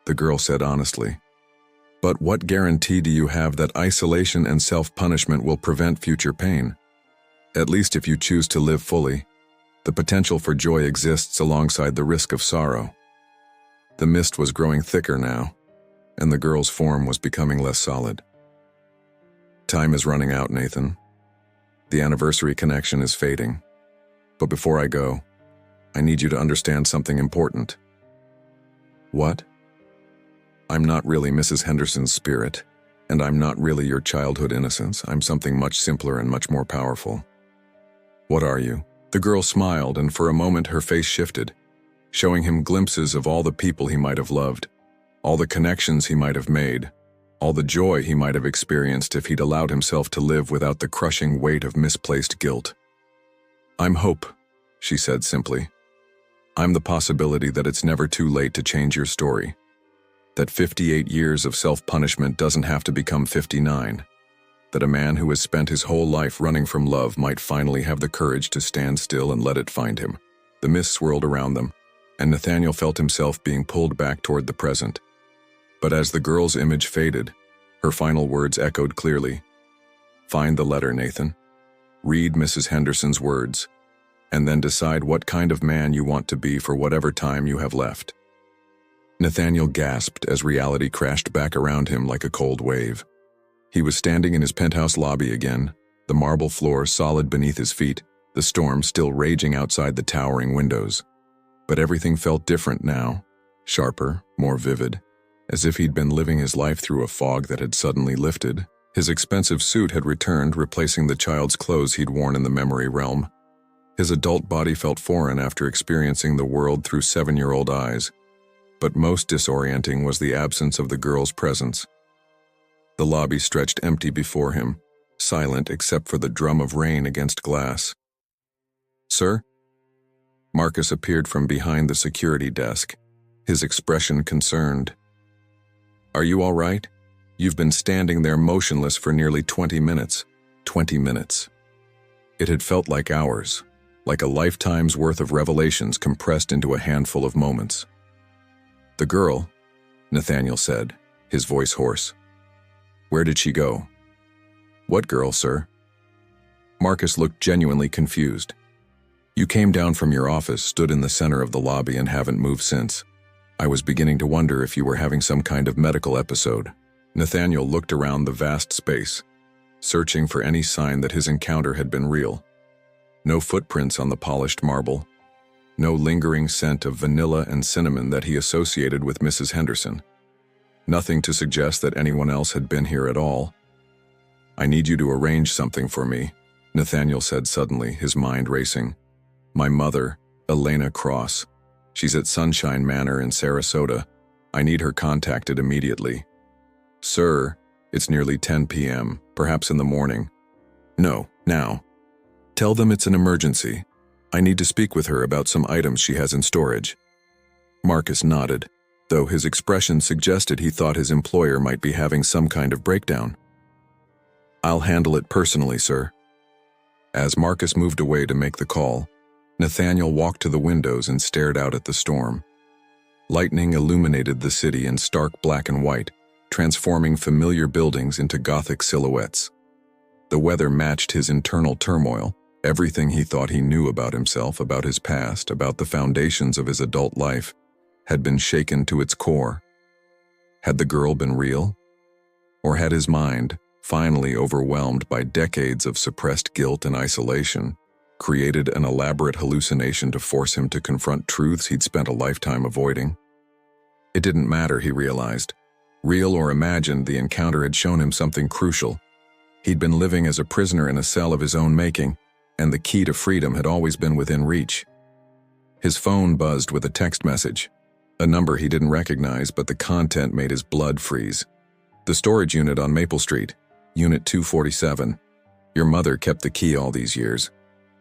the girl said honestly. But what guarantee do you have that isolation and self-punishment will prevent future pain? At least if you choose to live fully, the potential for joy exists alongside the risk of sorrow. The mist was growing thicker now, and the girl's form was becoming less solid. Time is running out, Nathan. The anniversary connection is fading. But before I go, I need you to understand something important. What? I'm not really Mrs. Henderson's spirit, and I'm not really your childhood innocence. I'm something much simpler and much more powerful. What are you? The girl smiled, and for a moment her face shifted, showing him glimpses of all the people he might have loved, all the connections he might have made, all the joy he might have experienced if he'd allowed himself to live without the crushing weight of misplaced guilt. I'm hope, she said simply. I'm the possibility that it's never too late to change your story. That 58 years of self-punishment doesn't have to become 59. That a man who has spent his whole life running from love might finally have the courage to stand still and let it find him. The mist swirled around them, and Nathaniel felt himself being pulled back toward the present. But as the girl's image faded, her final words echoed clearly. Find the letter, Nathan. Read Mrs. Henderson's words, and then decide what kind of man you want to be for whatever time you have left. Nathaniel gasped as reality crashed back around him like a cold wave. He was standing in his penthouse lobby again, the marble floor solid beneath his feet, the storm still raging outside the towering windows. But everything felt different now, sharper, more vivid, as if he'd been living his life through a fog that had suddenly lifted. His expensive suit had returned, replacing the child's clothes he'd worn in the memory realm. His adult body felt foreign after experiencing the world through 7-year-old eyes. But most disorienting was the absence of the girl's presence. The lobby stretched empty before him, silent except for the drum of rain against glass. Sir? Marcus appeared from behind the security desk, his expression concerned. Are you all right? You've been standing there motionless for nearly 20 minutes. 20 minutes. It had felt like hours, like a lifetime's worth of revelations compressed into a handful of moments. The girl, Nathaniel said, his voice hoarse. Where did she go? What girl, sir? Marcus looked genuinely confused. You came down from your office, stood in the center of the lobby, and haven't moved since. I was beginning to wonder if you were having some kind of medical episode. Nathaniel looked around the vast space, searching for any sign that his encounter had been real. No footprints on the polished marble. No lingering scent of vanilla and cinnamon that he associated with Mrs. Henderson. Nothing to suggest that anyone else had been here at all. I need you to arrange something for me, Nathaniel said suddenly, his mind racing. My mother, Elena Cross. She's at Sunshine Manor in Sarasota. I need her contacted immediately. Sir, it's nearly 10 p.m., perhaps in the morning. No, now. Tell them it's an emergency. I need to speak with her about some items she has in storage. Marcus nodded, though his expression suggested he thought his employer might be having some kind of breakdown. I'll handle it personally, sir. As Marcus moved away to make the call, Nathaniel walked to the windows and stared out at the storm. Lightning illuminated the city in stark black and white, transforming familiar buildings into Gothic silhouettes. The weather matched his internal turmoil. Everything he thought he knew about himself, about his past, about the foundations of his adult life, had been shaken to its core. Had the girl been real? Or had his mind, finally overwhelmed by decades of suppressed guilt and isolation, created an elaborate hallucination to force him to confront truths he'd spent a lifetime avoiding? It didn't matter, he realized. Real or imagined, the encounter had shown him something crucial. He'd been living as a prisoner in a cell of his own making, and the key to freedom had always been within reach. His phone buzzed with a text message, a number he didn't recognize, but the content made his blood freeze. The storage unit on Maple Street, Unit 247. Your mother kept the key all these years.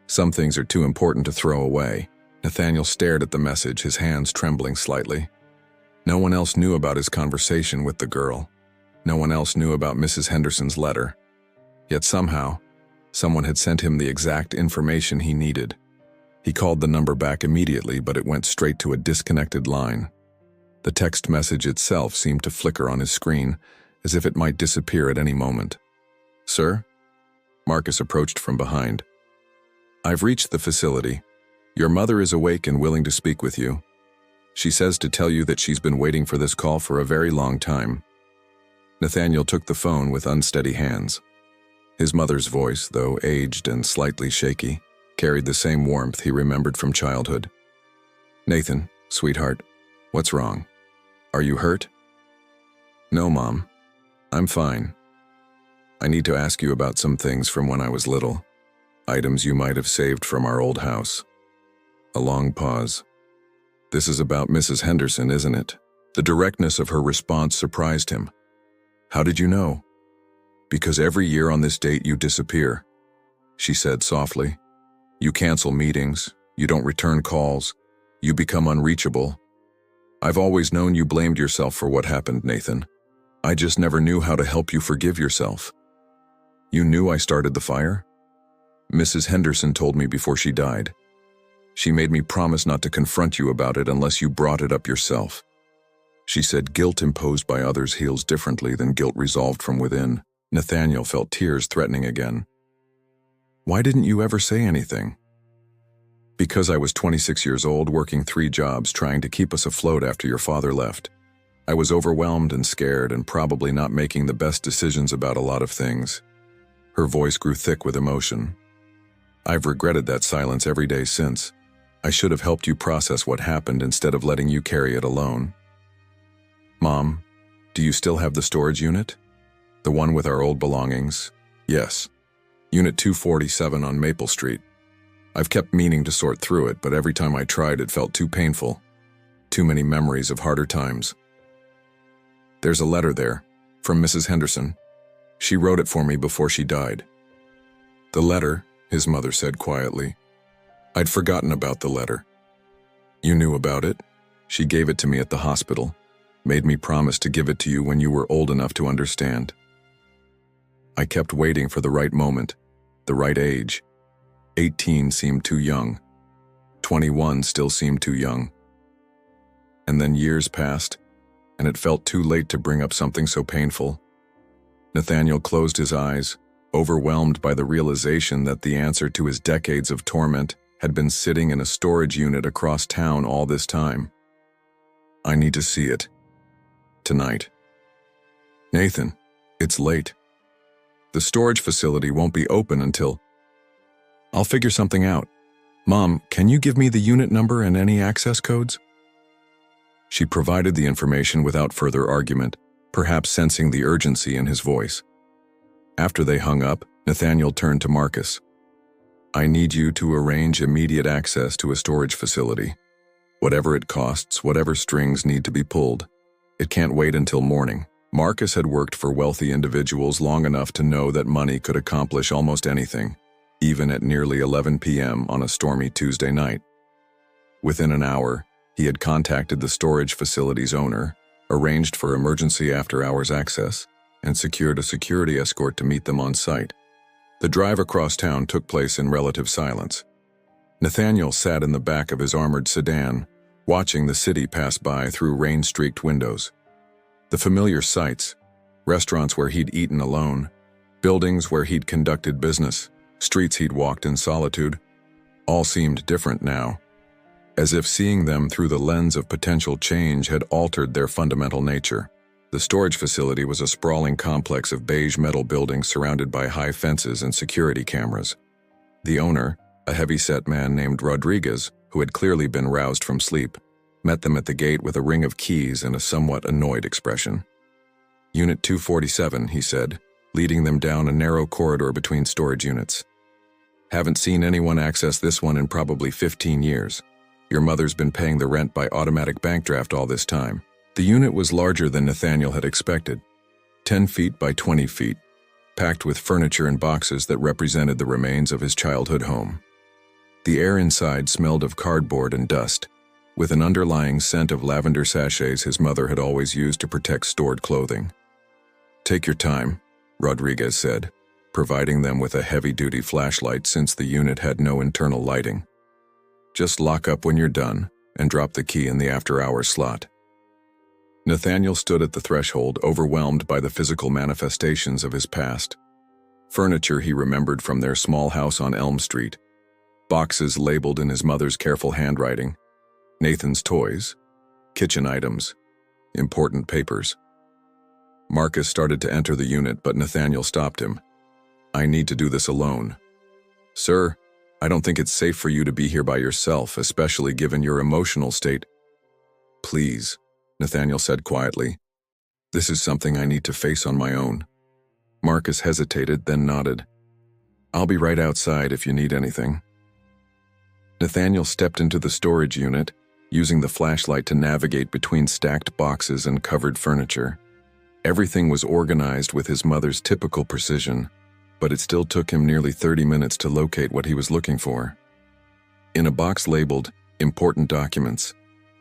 Some things are too important to throw away. Nathaniel stared at the message, his hands trembling slightly. No one else knew about his conversation with the girl. No one else knew about Mrs. Henderson's letter. Yet somehow, someone had sent him the exact information he needed. He called the number back immediately, but it went straight to a disconnected line. The text message itself seemed to flicker on his screen, as if it might disappear at any moment. Sir? Marcus approached from behind. I've reached the facility. Your mother is awake and willing to speak with you. She says to tell you that she's been waiting for this call for a very long time. Nathaniel took the phone with unsteady hands. His mother's voice, though aged and slightly shaky, carried the same warmth he remembered from childhood. Nathan, sweetheart, what's wrong? Are you hurt? No, Mom. I'm fine. I need to ask you about some things from when I was little. Items you might have saved from our old house. A long pause. This is about Mrs. Henderson, isn't it? The directness of her response surprised him. How did you know? Because every year on this date you disappear, she said softly. You cancel meetings, you don't return calls, you become unreachable. I've always known you blamed yourself for what happened, Nathan. I just never knew how to help you forgive yourself. You knew I started the fire? Mrs. Henderson told me before she died. She made me promise not to confront you about it unless you brought it up yourself. She said guilt imposed by others heals differently than guilt resolved from within. Nathaniel felt tears threatening again. Why didn't you ever say anything? Because I was 26 years old, working 3 jobs, trying to keep us afloat after your father left. I was overwhelmed and scared and probably not making the best decisions about a lot of things. Her voice grew thick with emotion. I've regretted that silence every day since. I should have helped you process what happened instead of letting you carry it alone. Mom, do you still have the storage unit? The one with our old belongings? Yes. Unit 247 on Maple Street. I've kept meaning to sort through it, but every time I tried it felt too painful. Too many memories of harder times. There's a letter there, from Mrs. Henderson. She wrote it for me before she died. The letter, his mother said quietly. I'd forgotten about the letter. You knew about it? She gave it to me at the hospital, made me promise to give it to you when you were old enough to understand. I kept waiting for the right moment, the right age. 18 seemed too young. 21 still seemed too young. And then years passed, and it felt too late to bring up something so painful. Nathaniel closed his eyes, overwhelmed by the realization that the answer to his decades of torment had been sitting in a storage unit across town all this time. I need to see it. Tonight. Nathan, it's late. The storage facility won't be open until... I'll figure something out. Mom, can you give me the unit number and any access codes? She provided the information without further argument, perhaps sensing the urgency in his voice. After they hung up, Nathaniel turned to Marcus. I need you to arrange immediate access to a storage facility. Whatever it costs, whatever strings need to be pulled. It can't wait until morning. Marcus had worked for wealthy individuals long enough to know that money could accomplish almost anything, even at nearly 11 p.m. on a stormy Tuesday night. Within an hour, he had contacted the storage facility's owner, arranged for emergency after-hours access, and secured a security escort to meet them on site. The drive across town took place in relative silence. Nathaniel sat in the back of his armored sedan, watching the city pass by through rain-streaked windows. The familiar sights, restaurants where he'd eaten alone, buildings where he'd conducted business, streets he'd walked in solitude, all seemed different now, as if seeing them through the lens of potential change had altered their fundamental nature. The storage facility was a sprawling complex of beige metal buildings surrounded by high fences and security cameras. The owner, a heavy-set man named Rodriguez, who had clearly been roused from sleep, met them at the gate with a ring of keys and a somewhat annoyed expression. Unit 247, he said, leading them down a narrow corridor between storage units. Haven't seen anyone access this one in probably 15 years. Your mother's been paying the rent by automatic bank draft all this time. The unit was larger than Nathaniel had expected, 10 feet by 20 feet, packed with furniture and boxes that represented the remains of his childhood home. The air inside smelled of cardboard and dust, with an underlying scent of lavender sachets his mother had always used to protect stored clothing. Take your time, Rodriguez said, providing them with a heavy-duty flashlight since the unit had no internal lighting. Just lock up when you're done and drop the key in the after-hours slot. Nathaniel stood at the threshold, overwhelmed by the physical manifestations of his past. Furniture he remembered from their small house on Elm Street, boxes labeled in his mother's careful handwriting, Nathan's toys, kitchen items, important papers. Marcus started to enter the unit, but Nathaniel stopped him. "I need to do this alone." "Sir, I don't think it's safe for you to be here by yourself, especially given your emotional state." "Please," Nathaniel said quietly. "This is something I need to face on my own." Marcus hesitated, then nodded. "I'll be right outside if you need anything." Nathaniel stepped into the storage unit, using the flashlight to navigate between stacked boxes and covered furniture. Everything was organized with his mother's typical precision, but it still took him nearly 30 minutes to locate what he was looking for. In a box labeled "Important Documents,"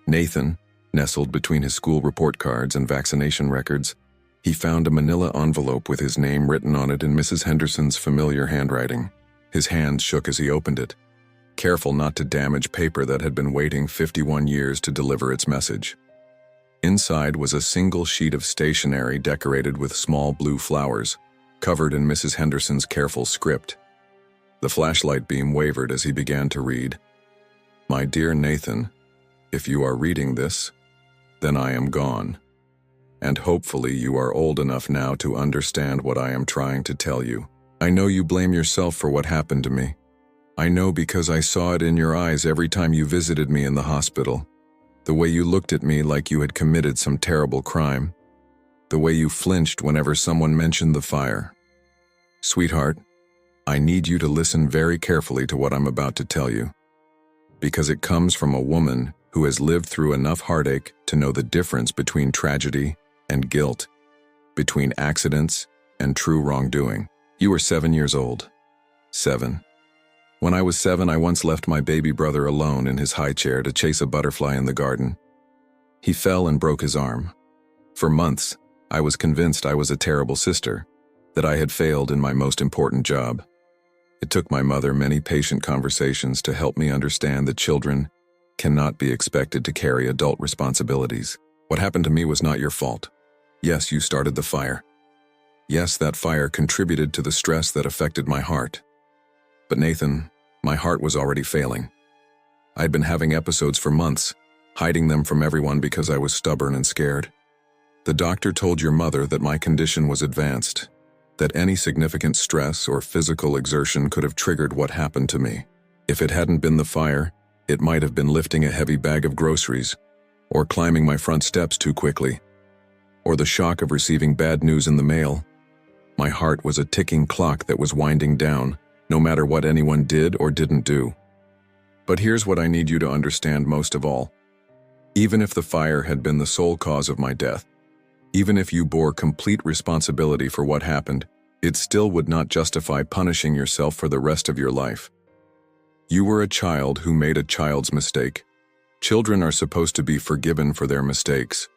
Nathan, nestled between his school report cards and vaccination records, he found a manila envelope with his name written on it in Mrs. Henderson's familiar handwriting. His hands shook as he opened it, careful not to damage paper that had been waiting 51 years to deliver its message. Inside was a single sheet of stationery decorated with small blue flowers, covered in Mrs. Henderson's careful script. The flashlight beam wavered as he began to read. "My dear Nathan, if you are reading this, then I am gone. And hopefully you are old enough now to understand what I am trying to tell you. I know you blame yourself for what happened to me. I know because I saw it in your eyes every time you visited me in the hospital. The way you looked at me like you had committed some terrible crime. The way you flinched whenever someone mentioned the fire. Sweetheart, I need you to listen very carefully to what I'm about to tell you, because it comes from a woman who has lived through enough heartache to know the difference between tragedy and guilt, between accidents and true wrongdoing. You were 7 years old. 7. When I was 7, I once left my baby brother alone in his high chair to chase a butterfly in the garden. He fell and broke his arm. For months, I was convinced I was a terrible sister, that I had failed in my most important job. It took my mother many patient conversations to help me understand that children cannot be expected to carry adult responsibilities. What happened to me was not your fault. Yes, you started the fire. Yes, that fire contributed to the stress that affected my heart. But Nathan, my heart was already failing. I'd been having episodes for months, hiding them from everyone because I was stubborn and scared. The doctor told your mother that my condition was advanced, that any significant stress or physical exertion could have triggered what happened to me. If it hadn't been the fire, it might have been lifting a heavy bag of groceries, or climbing my front steps too quickly, or the shock of receiving bad news in the mail. My heart was a ticking clock that was winding down, no matter what anyone did or didn't do. But here's what I need you to understand most of all. Even if the fire had been the sole cause of my death, even if you bore complete responsibility for what happened, it still would not justify punishing yourself for the rest of your life. You were a child who made a child's mistake. Children are supposed to be forgiven for their mistakes.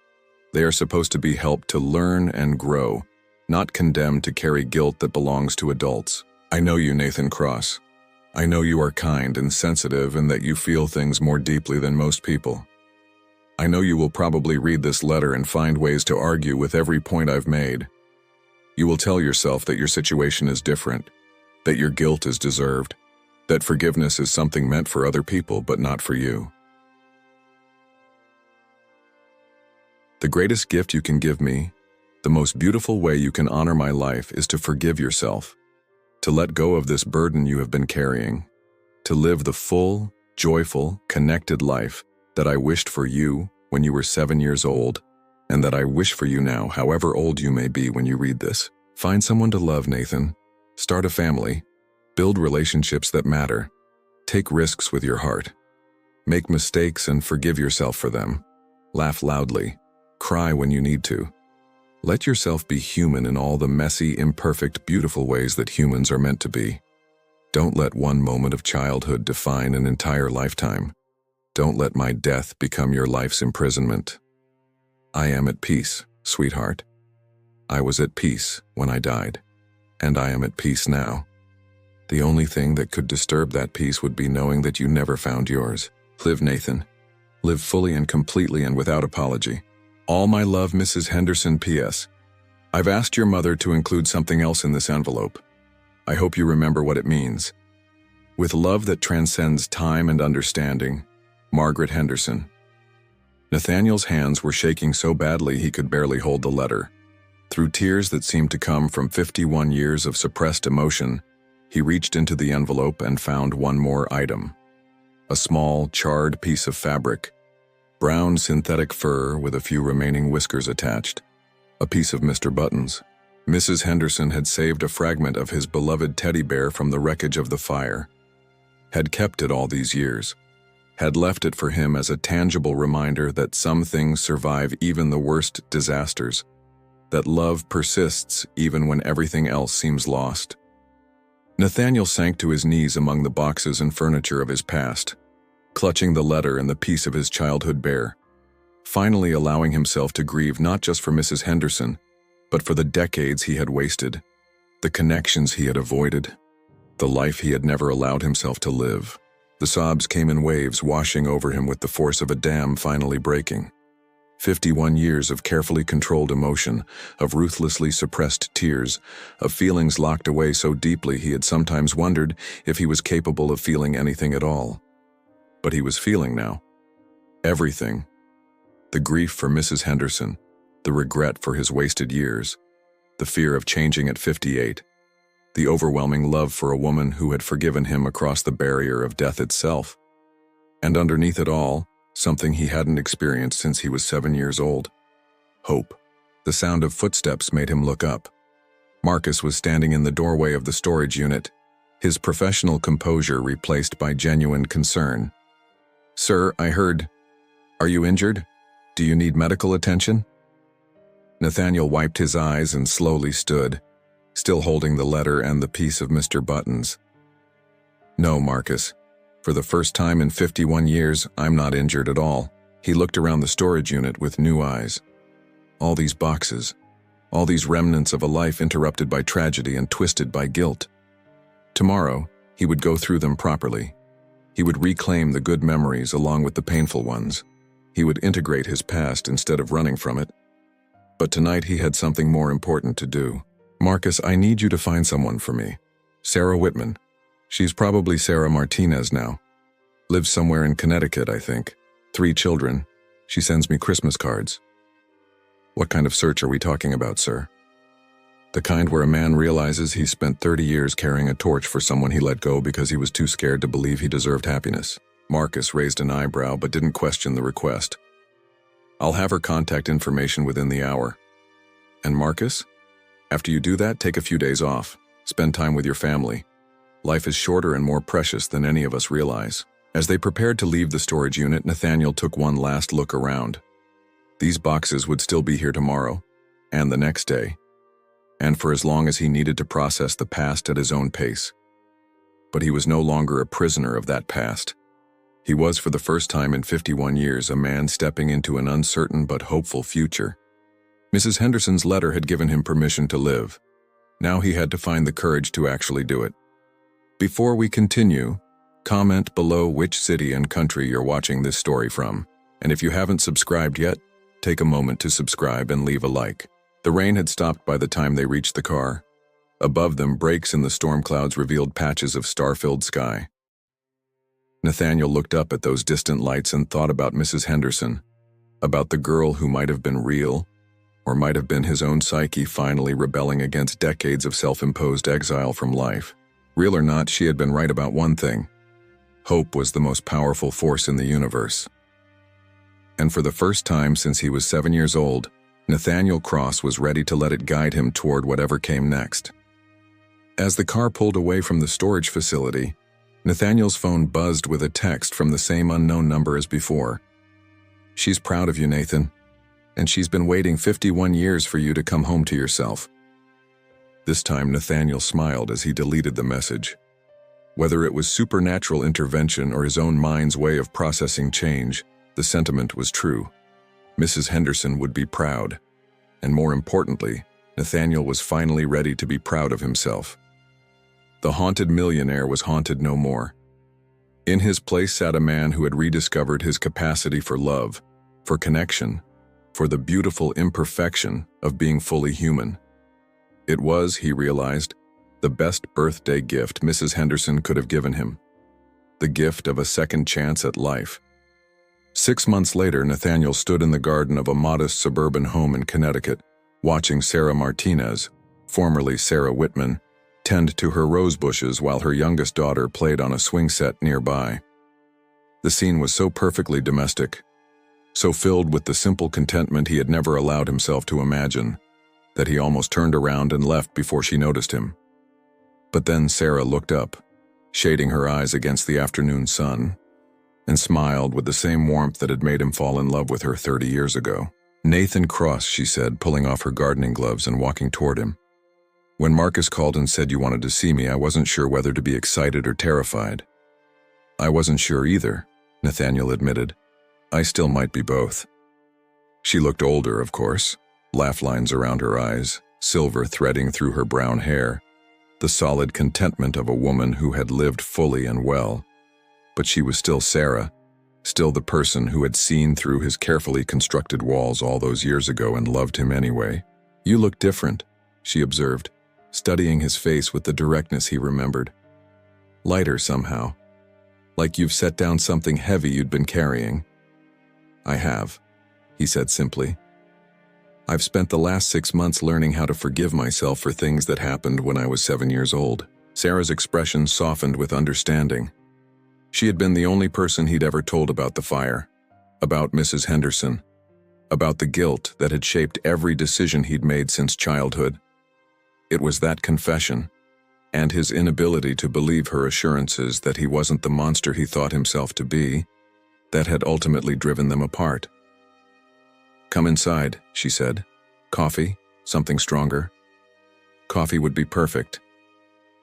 They are supposed to be helped to learn and grow, not condemned to carry guilt that belongs to adults. I know you, Nathan Cross. I know you are kind and sensitive and that you feel things more deeply than most people. I know you will probably read this letter and find ways to argue with every point I've made. You will tell yourself that your situation is different, that your guilt is deserved, that forgiveness is something meant for other people but not for you. The greatest gift you can give me, the most beautiful way you can honor my life is to forgive yourself, to let go of this burden you have been carrying, to live the full, joyful, connected life that I wished for you when you were 7 years old, and that I wish for you now, however old you may be when you read this. Find someone to love, Nathan. Start a family. Build relationships that matter. Take risks with your heart. Make mistakes and forgive yourself for them. Laugh loudly. Cry when you need to. Let yourself be human in all the messy, imperfect, beautiful ways that humans are meant to be. Don't let one moment of childhood define an entire lifetime. Don't let my death become your life's imprisonment. I am at peace, sweetheart. I was at peace when I died, and I am at peace now. The only thing that could disturb that peace would be knowing that you never found yours. Live, Nathan. Live fully and completely and without apology. All my love, Mrs. Henderson. P.S. I've asked your mother to include something else in this envelope. I hope you remember what it means. With love that transcends time and understanding, Margaret Henderson. Nathaniel's hands were shaking so badly he could barely hold the letter. Through tears that seemed to come from 51 years of suppressed emotion, he reached into the envelope and found one more item. A small, charred piece of fabric, brown synthetic fur with a few remaining whiskers attached. A piece of Mr. Button's. Mrs. Henderson had saved a fragment of his beloved teddy bear from the wreckage of the fire, had kept it all these years, had left it for him as a tangible reminder that some things survive even the worst disasters, that love persists even when everything else seems lost. Nathaniel sank to his knees among the boxes and furniture of his past, clutching the letter and the piece of his childhood bear, finally allowing himself to grieve not just for Mrs. Henderson, but for the decades he had wasted, the connections he had avoided, the life he had never allowed himself to live. The sobs came in waves, washing over him with the force of a dam finally breaking. 51 years of carefully controlled emotion, of ruthlessly suppressed tears, of feelings locked away so deeply he had sometimes wondered if he was capable of feeling anything at all. But he was feeling now. Everything. The grief for Mrs. Henderson, the regret for his wasted years, the fear of changing at 58, the overwhelming love for a woman who had forgiven him across the barrier of death itself. And underneath it all, something he hadn't experienced since he was 7 years old. Hope. The sound of footsteps made him look up. Marcus was standing in the doorway of the storage unit, his professional composure replaced by genuine concern. "Sir, I heard. Are you injured? Do you need medical attention?" Nathaniel wiped his eyes and slowly stood, still holding the letter and the piece of Mr. Button's. "No, Marcus. For the first time in 51 years, I'm not injured at all." He looked around the storage unit with new eyes. All these boxes, all these remnants of a life interrupted by tragedy and twisted by guilt. Tomorrow, he would go through them properly. He would reclaim the good memories along with the painful ones. He would integrate his past instead of running from it. But tonight he had something more important to do. "Marcus, I need you to find someone for me. Sarah Whitman. She's probably Sarah Martinez now. Lives somewhere in Connecticut, I think. 3 children. She sends me Christmas cards." "What kind of search are we talking about, sir?" "The kind where a man realizes he spent 30 years carrying a torch for someone he let go because he was too scared to believe he deserved happiness." Marcus raised an eyebrow but didn't question the request. "I'll have her contact information within the hour. And Marcus, after you do that, take a few days off. Spend time with your family. Life is shorter and more precious than any of us realize." As they prepared to leave the storage unit, Nathaniel took one last look around. These boxes would still be here tomorrow, and the next day, and for as long as he needed to process the past at his own pace. But he was no longer a prisoner of that past. He was, for the first time in 51 years, a man stepping into an uncertain but hopeful future. Mrs. Henderson's letter had given him permission to live. Now he had to find the courage to actually do it. Before we continue, comment below which city and country you're watching this story from. And if you haven't subscribed yet, take a moment to subscribe and leave a like. The rain had stopped by the time they reached the car. Above them, breaks in the storm clouds revealed patches of star-filled sky. Nathaniel looked up at those distant lights and thought about Mrs. Henderson, about the girl who might have been real, or might have been his own psyche finally rebelling against decades of self-imposed exile from life. Real or not, she had been right about one thing. Hope was the most powerful force in the universe. And for the first time since he was 7 years old, Nathaniel Cross was ready to let it guide him toward whatever came next. As the car pulled away from the storage facility, Nathaniel's phone buzzed with a text from the same unknown number as before. "She's proud of you, Nathan, and she's been waiting 51 years for you to come home to yourself." This time Nathaniel smiled as he deleted the message. Whether it was supernatural intervention or his own mind's way of processing change, the sentiment was true. Mrs. Henderson would be proud. And more importantly, Nathaniel was finally ready to be proud of himself. The haunted millionaire was haunted no more. In his place sat a man who had rediscovered his capacity for love, for connection, for the beautiful imperfection of being fully human. It was, he realized, the best birthday gift Mrs. Henderson could have given him. the gift of a second chance at life. 6 months later, Nathaniel stood in the garden of a modest suburban home in Connecticut, watching Sarah Martinez, formerly Sarah Whitman, tend to her rose bushes while her youngest daughter played on a swing set nearby. The scene was so perfectly domestic, so filled with the simple contentment he had never allowed himself to imagine, that he almost turned around and left before she noticed him. But then Sarah looked up, shading her eyes against the afternoon sun, and smiled with the same warmth that had made him fall in love with her 30 years ago. "Nathan Cross," she said, pulling off her gardening gloves and walking toward him. "When Marcus called and said you wanted to see me, I wasn't sure whether to be excited or terrified." "I wasn't sure either," Nathaniel admitted. "I still might be both." She looked older, of course, laugh lines around her eyes, silver threading through her brown hair, the solid contentment of a woman who had lived fully and well. But she was still Sarah, still the person who had seen through his carefully constructed walls all those years ago and loved him anyway. "You look different," she observed, studying his face with the directness he remembered. "Lighter somehow. Like you've set down something heavy you'd been carrying." "I have," he said simply. "I've spent the last 6 months learning how to forgive myself for things that happened when I was 7 years old." Sarah's expression softened with understanding. She had been the only person he'd ever told about the fire, about Mrs. Henderson, about the guilt that had shaped every decision he'd made since childhood. It was that confession, and his inability to believe her assurances that he wasn't the monster he thought himself to be, that had ultimately driven them apart. "Come inside," she said. "Coffee? Something stronger?" Coffee would be perfect.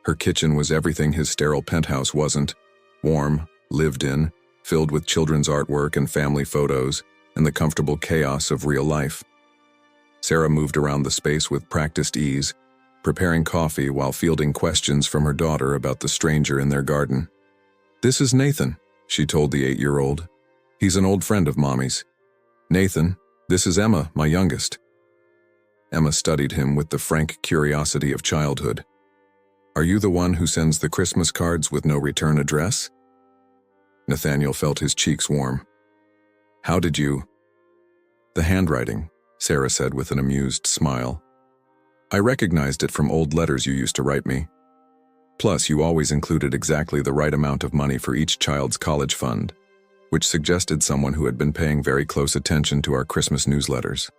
Her kitchen was everything his sterile penthouse wasn't: warm, lived in, filled with children's artwork and family photos, and the comfortable chaos of real life. Sarah moved around the space with practiced ease, preparing coffee while fielding questions from her daughter about the stranger in their garden. "This is Nathan," she told the 8-year-old. "He's an old friend of Mommy's. Nathan, this is Emma, my youngest." Emma studied him with the frank curiosity of childhood. "Are you the one who sends the Christmas cards with no return address?" Nathaniel felt his cheeks warm. "How did you—" "The handwriting," Sarah said with an amused smile. "I recognized it from old letters you used to write me. Plus, you always included exactly the right amount of money for each child's college fund, which suggested someone who had been paying very close attention to our Christmas newsletters."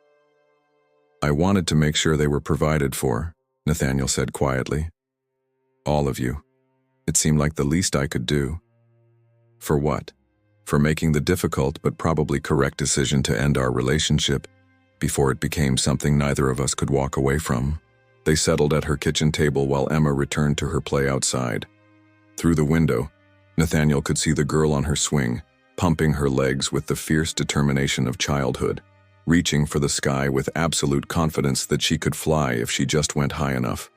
"I wanted to make sure they were provided for," Nathaniel said quietly. "All of you. It seemed like the least I could do." "For what?" "For making the difficult but probably correct decision to end our relationship before it became something neither of us could walk away from." They settled at her kitchen table while Emma returned to her play outside. Through the window, Nathaniel could see the girl on her swing, pumping her legs with the fierce determination of childhood, reaching for the sky with absolute confidence that she could fly if she just went high enough.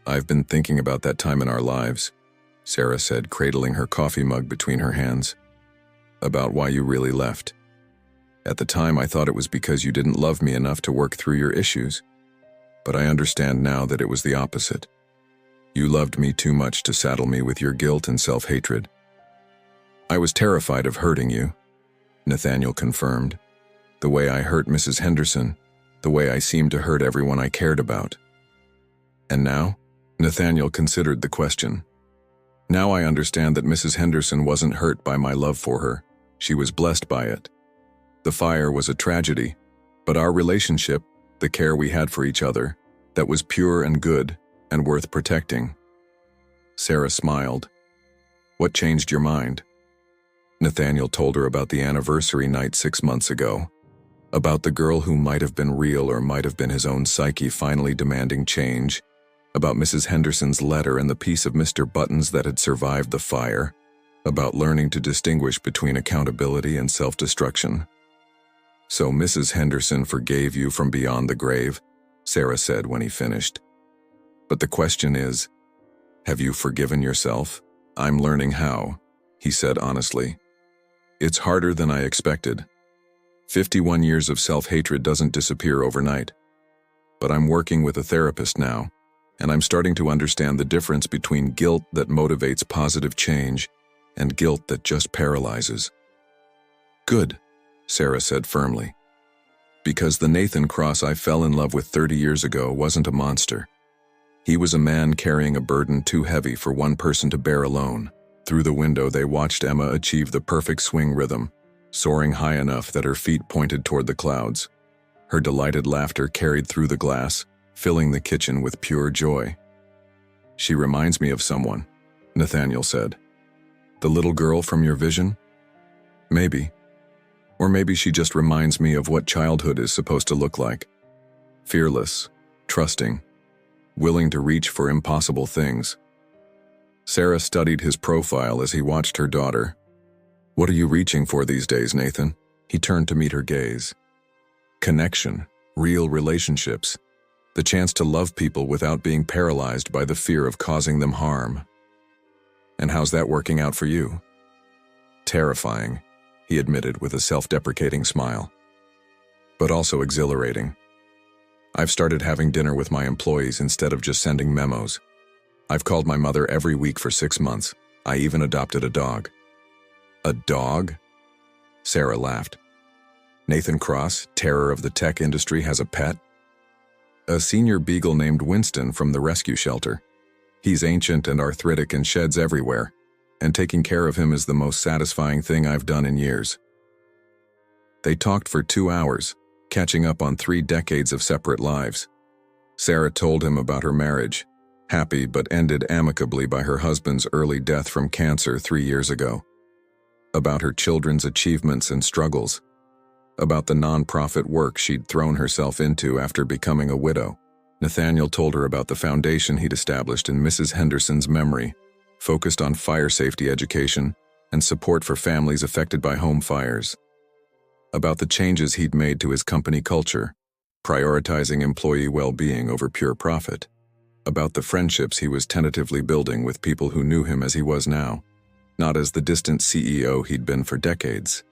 "I've been thinking about that time in our lives," Sarah said, cradling her coffee mug between her hands. "About why you really left. At the time, I thought it was because you didn't love me enough to work through your issues. But I understand now that it was the opposite. You loved me too much to saddle me with your guilt and self-hatred." "I was terrified of hurting you," Nathaniel confirmed. "The way I hurt Mrs. Henderson, the way I seemed to hurt everyone I cared about." "And now?" Nathaniel considered the question. "Now I understand that Mrs. Henderson wasn't hurt by my love for her. She was blessed by it. The fire was a tragedy, but our relationship, the care we had for each other, that was pure and good and worth protecting." Sarah smiled. "What changed your mind?" Nathaniel told her about the anniversary night 6 months ago, about the girl who might have been real or might have been his own psyche finally demanding change, about Mrs. Henderson's letter and the piece of Mr. Button's that had survived the fire, about learning to distinguish between accountability and self-destruction. "So Mrs. Henderson forgave you from beyond the grave," Sarah said when he finished. "But the question is, have you forgiven yourself?" "I'm learning how," he said honestly. "It's harder than I expected. 51 years of self-hatred doesn't disappear overnight. But I'm working with a therapist now, and I'm starting to understand the difference between guilt that motivates positive change and guilt that just paralyzes. Good, Sarah said firmly. Because the Nathan Cross I fell in love with 30 years ago wasn't a monster. He was a man carrying a burden too heavy for one person to bear alone. Through the window they watched Emma achieve the perfect swing rhythm, soaring high enough that her feet pointed toward the clouds. Her delighted laughter carried through the glass, filling the kitchen with pure joy. She reminds me of someone, Nathaniel said. The little girl from your vision? Maybe. Or maybe she just reminds me of what childhood is supposed to look like. Fearless, trusting, willing to reach for impossible things. Sarah studied his profile as he watched her daughter. What are you reaching for these days, Nathan? He turned to meet her gaze. Connection, real relationships, the chance to love people without being paralyzed by the fear of causing them harm. And how's that working out for you? Terrifying, he admitted with a self-deprecating smile. But also exhilarating. I've started having dinner with my employees instead of just sending memos. I've called my mother every week for 6 months. I even adopted a dog. A dog? Sarah laughed. Nathan Cross, terror of the tech industry, has a pet? A senior beagle named Winston from the rescue shelter. He's ancient and arthritic and sheds everywhere, and taking care of him is the most satisfying thing I've done in years. They talked for 2 hours, catching up on 3 decades of separate lives. Sarah told him about her marriage, happy but ended amicably by her husband's early death from cancer 3 years ago. About her children's achievements and struggles. About the nonprofit work she'd thrown herself into after becoming a widow. Nathaniel told her about the foundation he'd established in Mrs. Henderson's memory, focused on fire safety education and support for families affected by home fires. About the changes he'd made to his company culture, prioritizing employee well-being over pure profit. About the friendships he was tentatively building with people who knew him as he was now, not as the distant CEO he'd been for decades.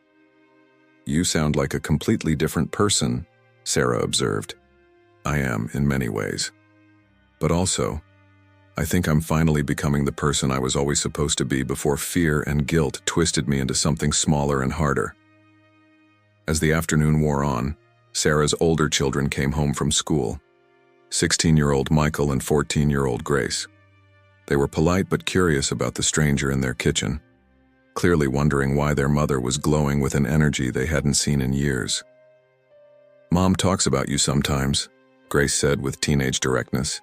You sound like a completely different person, Sarah observed. I am, in many ways. But also, I think I'm finally becoming the person I was always supposed to be before fear and guilt twisted me into something smaller and harder. As the afternoon wore on, Sarah's older children came home from school. 16-year-old Michael and 14-year-old Grace. They were polite but curious about the stranger in their kitchen, clearly wondering why their mother was glowing with an energy they hadn't seen in years. Mom talks about you sometimes, Grace said with teenage directness.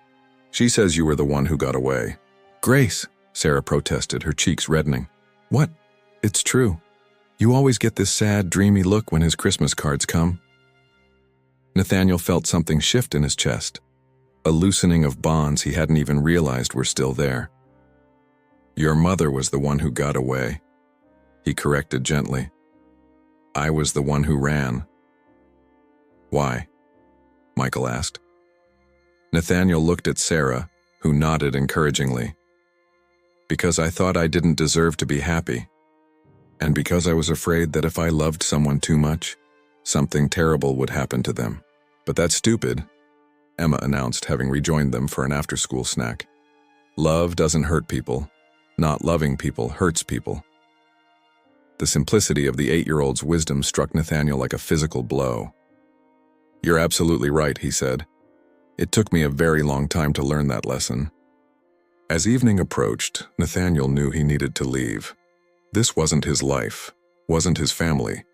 She says you were the one who got away. Grace, Sarah protested, her cheeks reddening. What? It's true. You always get this sad, dreamy look when his Christmas cards come. Nathaniel felt something shift in his chest, a loosening of bonds he hadn't even realized were still there. Your mother was the one who got away, he corrected gently. I was the one who ran. Why? Michael asked. Nathaniel looked at Sarah, who nodded encouragingly. Because I thought I didn't deserve to be happy. And because I was afraid that if I loved someone too much, something terrible would happen to them. But that's stupid, Emma announced, having rejoined them for an after-school snack. Love doesn't hurt people. Not loving people hurts people. The simplicity of the 8-year-old's wisdom struck Nathaniel like a physical blow. You're absolutely right, he said. It took me a very long time to learn that lesson. As evening approached, Nathaniel knew he needed to leave. This wasn't his life, wasn't his family,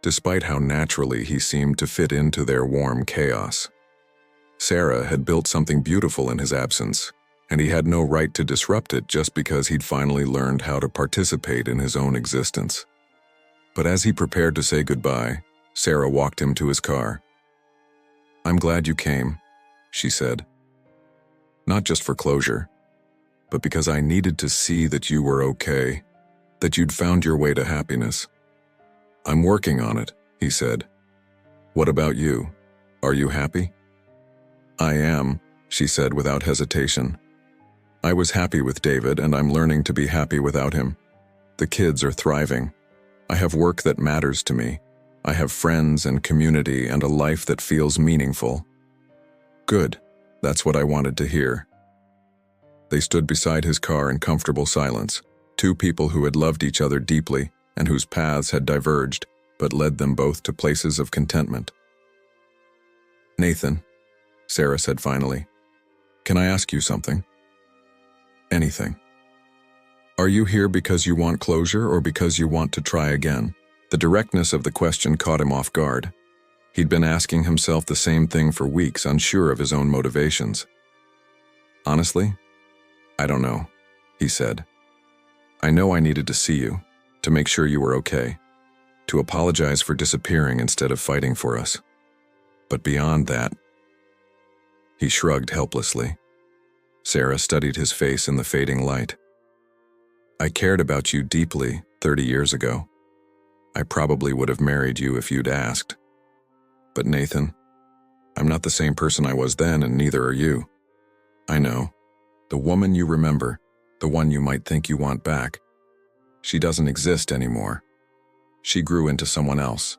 despite how naturally he seemed to fit into their warm chaos. Sarah had built something beautiful in his absence, and he had no right to disrupt it just because he'd finally learned how to participate in his own existence. But as he prepared to say goodbye, Sarah walked him to his car. I'm glad you came, she said. Not just for closure, but because I needed to see that you were okay, that you'd found your way to happiness. I'm working on it, he said. What about you? Are you happy? I am, she said without hesitation. I was happy with David, and I'm learning to be happy without him. The kids are thriving. I have work that matters to me. I have friends and community and a life that feels meaningful. Good. That's what I wanted to hear. They stood beside his car in comfortable silence, Two people who had loved each other deeply and whose paths had diverged, but led them both to places of contentment. "Nathan," Sarah said finally, "can I ask you something?" "Anything." "Are you here because you want closure or because you want to try again?" The directness of the question caught him off guard. He'd been asking himself the same thing for weeks, unsure of his own motivations. "Honestly, I don't know," he said. "I know I needed to see you, to make sure you were okay, to apologize for disappearing instead of fighting for us. But beyond that..." He shrugged helplessly. Sarah studied his face in the fading light. "I cared about you deeply 30 years ago. I probably would have married you if you'd asked. But Nathan, I'm not the same person I was then, and neither are you. I know. The woman you remember, the one you might think you want back, she doesn't exist anymore. She grew into someone else,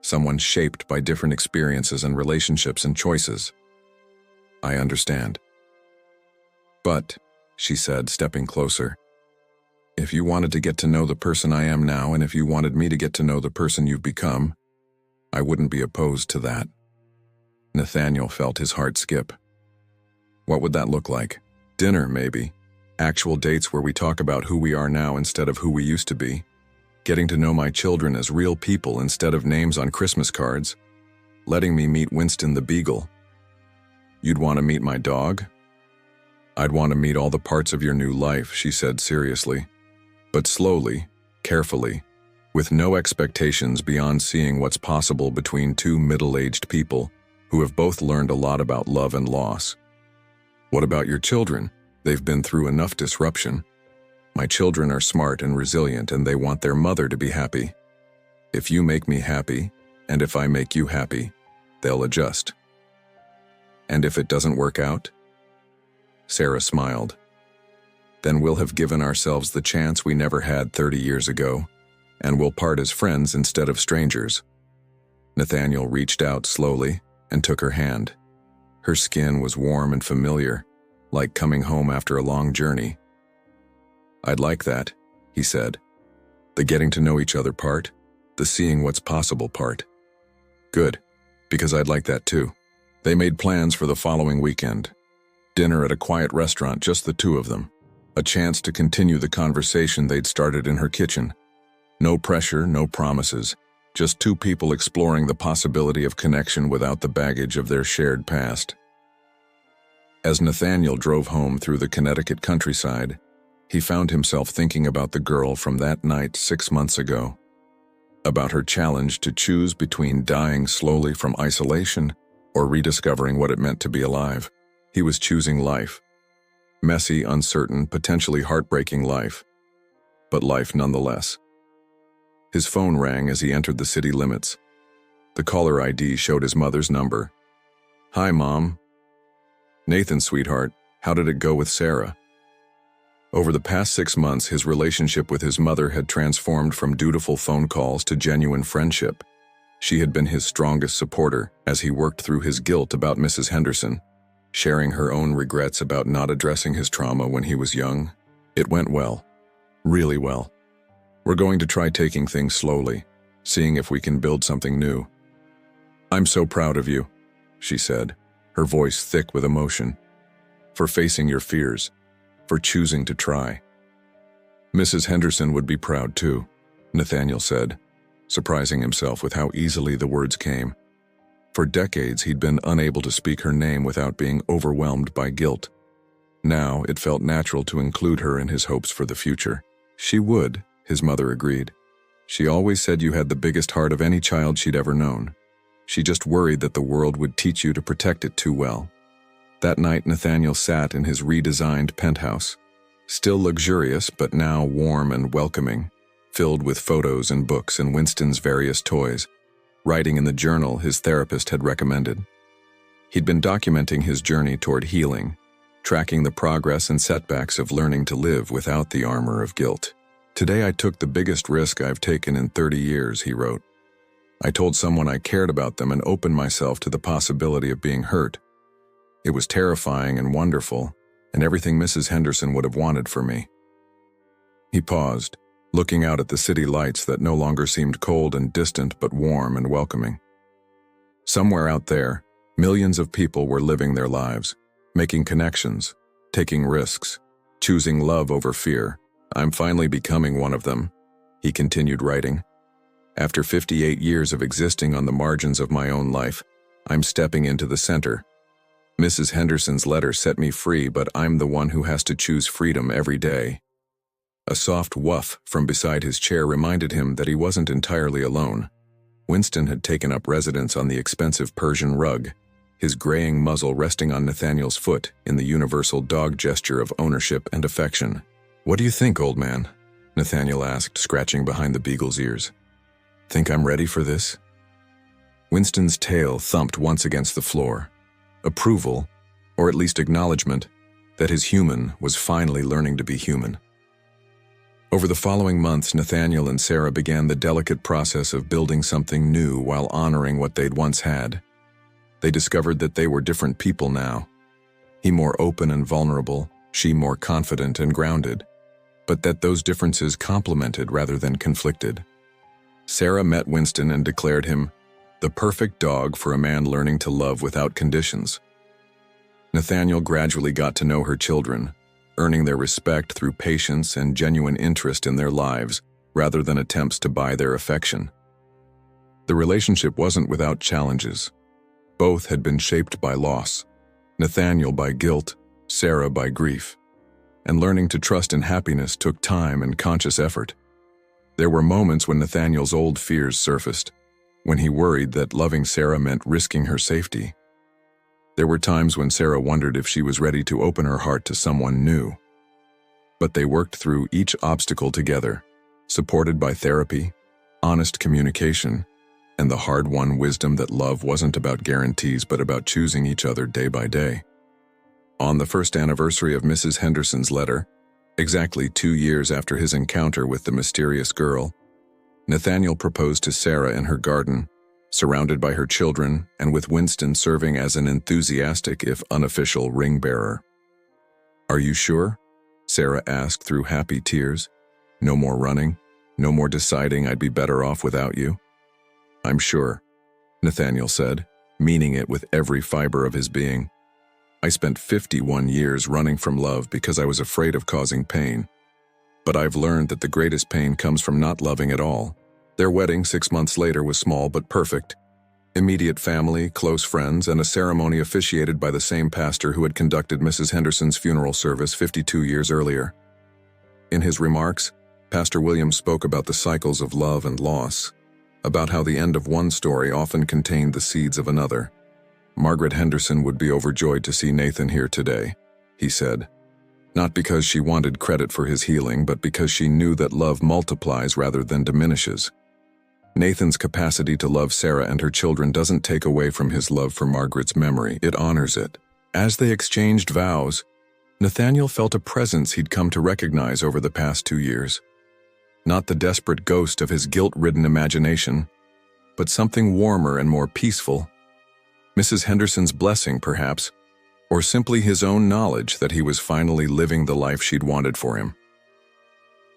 someone shaped by different experiences and relationships and choices. I understand. But," she said, stepping closer, "if you wanted to get to know the person I am now, and if you wanted me to get to know the person you've become, I wouldn't be opposed to that." Nathaniel felt his heart skip. What would that look like? Dinner, maybe. Actual dates where we talk about who we are now instead of who we used to be. Getting to know my children as real people instead of names on Christmas cards. Letting me meet Winston the Beagle. "You'd want to meet my dog?" "I'd want to meet all the parts of your new life," she said seriously. But slowly, carefully, with no expectations beyond seeing what's possible between two middle-aged people who have both learned a lot about love and loss. "What about your children? They've been through enough disruption. My children are smart and resilient, and they want their mother to be happy. If you make me happy, and if I make you happy, they'll adjust." "And if it doesn't work out?" Sarah smiled. "Then we'll have given ourselves the chance we never had 30 years ago, and we'll part as friends instead of strangers." Nathaniel reached out slowly and took her hand. Her skin was warm and familiar, like coming home after a long journey. "I'd like that," he said. "The getting to know each other part, the seeing what's possible part." "Good, because I'd like that too." They made plans for the following weekend. Dinner at a quiet restaurant, just the two of them. A chance to continue the conversation they'd started in her kitchen. No pressure, no promises. Just two people exploring the possibility of connection without the baggage of their shared past. As Nathaniel drove home through the Connecticut countryside, he found himself thinking about the girl from that night 6 months ago. About her challenge to choose between dying slowly from isolation or rediscovering what it meant to be alive. He was choosing life. Messy, uncertain, potentially heartbreaking life. But life nonetheless. His phone rang as he entered the city limits. The caller ID showed his mother's number. "Hi, Mom." "Nathan, sweetheart, how did it go with Sarah?" Over the past 6 months, his relationship with his mother had transformed from dutiful phone calls to genuine friendship. She had been his strongest supporter as he worked through his guilt about Mrs. Henderson, sharing her own regrets about not addressing his trauma when he was young. It went well. Really well. "We're going to try taking things slowly, seeing if we can build something new." "I'm so proud of you," she said, her voice thick with emotion. "For facing your fears, for choosing to try." "Mrs. Henderson would be proud too," Nathaniel said, surprising himself with how easily the words came. For decades, he'd been unable to speak her name without being overwhelmed by guilt. Now, it felt natural to include her in his hopes for the future. "She would," his mother agreed. "She always said you had the biggest heart of any child she'd ever known. She just worried that the world would teach you to protect it too well." That night, Nathaniel sat in his redesigned penthouse, still luxurious but now warm and welcoming, filled with photos and books and Winston's various toys, writing in the journal his therapist had recommended. He'd been documenting his journey toward healing, tracking the progress and setbacks of learning to live without the armor of guilt. "Today I took the biggest risk I've taken in 30 years, he wrote. "I told someone I cared about them and opened myself to the possibility of being hurt. It was terrifying and wonderful, and everything Mrs. Henderson would have wanted for me." He paused, looking out at the city lights that no longer seemed cold and distant but warm and welcoming. Somewhere out there, millions of people were living their lives, making connections, taking risks, choosing love over fear. I'm finally becoming one of them, he continued writing. After 58 years of existing on the margins of my own life, I'm stepping into the center. Mrs. Henderson's letter set me free, but I'm the one who has to choose freedom every day. A soft woof from beside his chair reminded him that he wasn't entirely alone. Winston had taken up residence on the expensive Persian rug, his graying muzzle resting on Nathaniel's foot in the universal dog gesture of ownership and affection. "What do you think, old man?" Nathaniel asked, scratching behind the beagle's ears. "Think I'm ready for this?" Winston's tail thumped once against the floor. Approval, or at least acknowledgement, that his human was finally learning to be human. Over the following months, Nathaniel and Sarah began the delicate process of building something new while honoring what they'd once had. They discovered that they were different people now. He more open and vulnerable, she more confident and grounded, but that those differences complemented rather than conflicted. Sarah met Winston and declared him the perfect dog for a man learning to love without conditions. Nathaniel gradually got to know her children, earning their respect through patience and genuine interest in their lives rather than attempts to buy their affection. The relationship wasn't without challenges. Both had been shaped by loss, Nathaniel by guilt, Sarah by grief. And learning to trust in happiness took time and conscious effort. There were moments when Nathaniel's old fears surfaced, when he worried that loving Sarah meant risking her safety. There were times when Sarah wondered if she was ready to open her heart to someone new. But they worked through each obstacle together, supported by therapy, honest communication, and the hard-won wisdom that love wasn't about guarantees but about choosing each other day by day. On the first anniversary of Mrs. Henderson's letter, exactly 2 years after his encounter with the mysterious girl, Nathaniel proposed to Sarah in her garden, surrounded by her children and with Winston serving as an enthusiastic if unofficial ring-bearer. "Are you sure?" Sarah asked through happy tears. "No more running? No more deciding I'd be better off without you?" "I'm sure," Nathaniel said, meaning it with every fiber of his being. "I spent 51 years running from love because I was afraid of causing pain. But I've learned that the greatest pain comes from not loving at all." Their wedding 6 months later was small but perfect. Immediate family, close friends, and a ceremony officiated by the same pastor who had conducted Mrs. Henderson's funeral service 52 years earlier. In his remarks, Pastor Williams spoke about the cycles of love and loss, about how the end of one story often contained the seeds of another. "Margaret Henderson would be overjoyed to see Nathan here today," he said. Not because she wanted credit for his healing, but because she knew that love multiplies rather than diminishes. Nathan's capacity to love Sarah and her children doesn't take away from his love for Margaret's memory, it honors it. As they exchanged vows, Nathaniel felt a presence he'd come to recognize over the past 2 years. Not the desperate ghost of his guilt-ridden imagination, but something warmer and more peaceful. Mrs. Henderson's blessing, perhaps, or simply his own knowledge that he was finally living the life she'd wanted for him.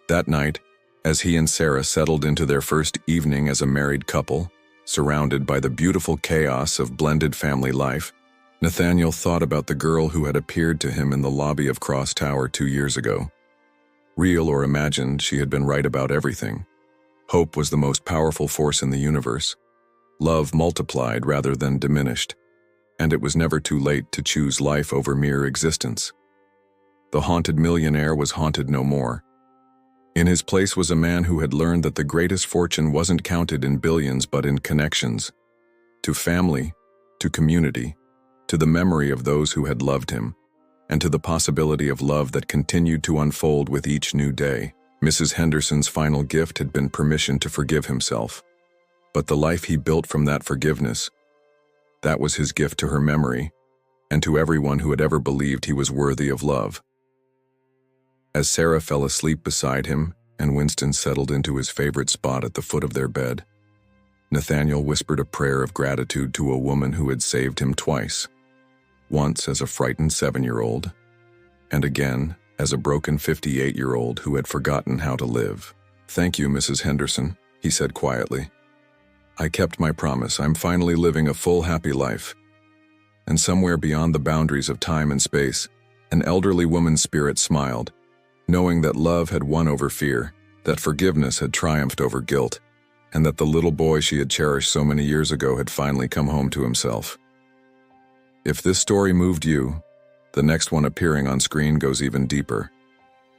That night, as he and Sarah settled into their first evening as a married couple, surrounded by the beautiful chaos of blended family life, Nathaniel thought about the girl who had appeared to him in the lobby of Cross Tower 2 years ago. Real or imagined, she had been right about everything. Hope was the most powerful force in the universe. Love multiplied rather than diminished, and it was never too late to choose life over mere existence. The haunted millionaire was haunted no more. In his place was a man who had learned that the greatest fortune wasn't counted in billions but in connections. To family, to community, to the memory of those who had loved him, and to the possibility of love that continued to unfold with each new day. Mrs. Henderson's final gift had been permission to forgive himself. But the life he built from that forgiveness, that was his gift to her memory, and to everyone who had ever believed he was worthy of love. As Sarah fell asleep beside him, and Winston settled into his favorite spot at the foot of their bed, Nathaniel whispered a prayer of gratitude to a woman who had saved him twice. Once as a frightened 7-year-old, and again as a broken 58-year-old who had forgotten how to live. "Thank you, Mrs. Henderson," he said quietly. "I kept my promise. I'm finally living a full, happy life." And somewhere beyond the boundaries of time and space, an elderly woman's spirit smiled, knowing that love had won over fear, that forgiveness had triumphed over guilt, and that the little boy she had cherished so many years ago had finally come home to himself. If this story moved you, the next one appearing on screen goes even deeper.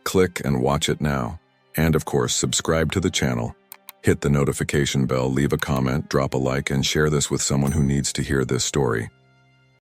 Click and watch it now. And of course, subscribe to the channel. Hit the notification bell, leave a comment, drop a like, and share this with someone who needs to hear this story.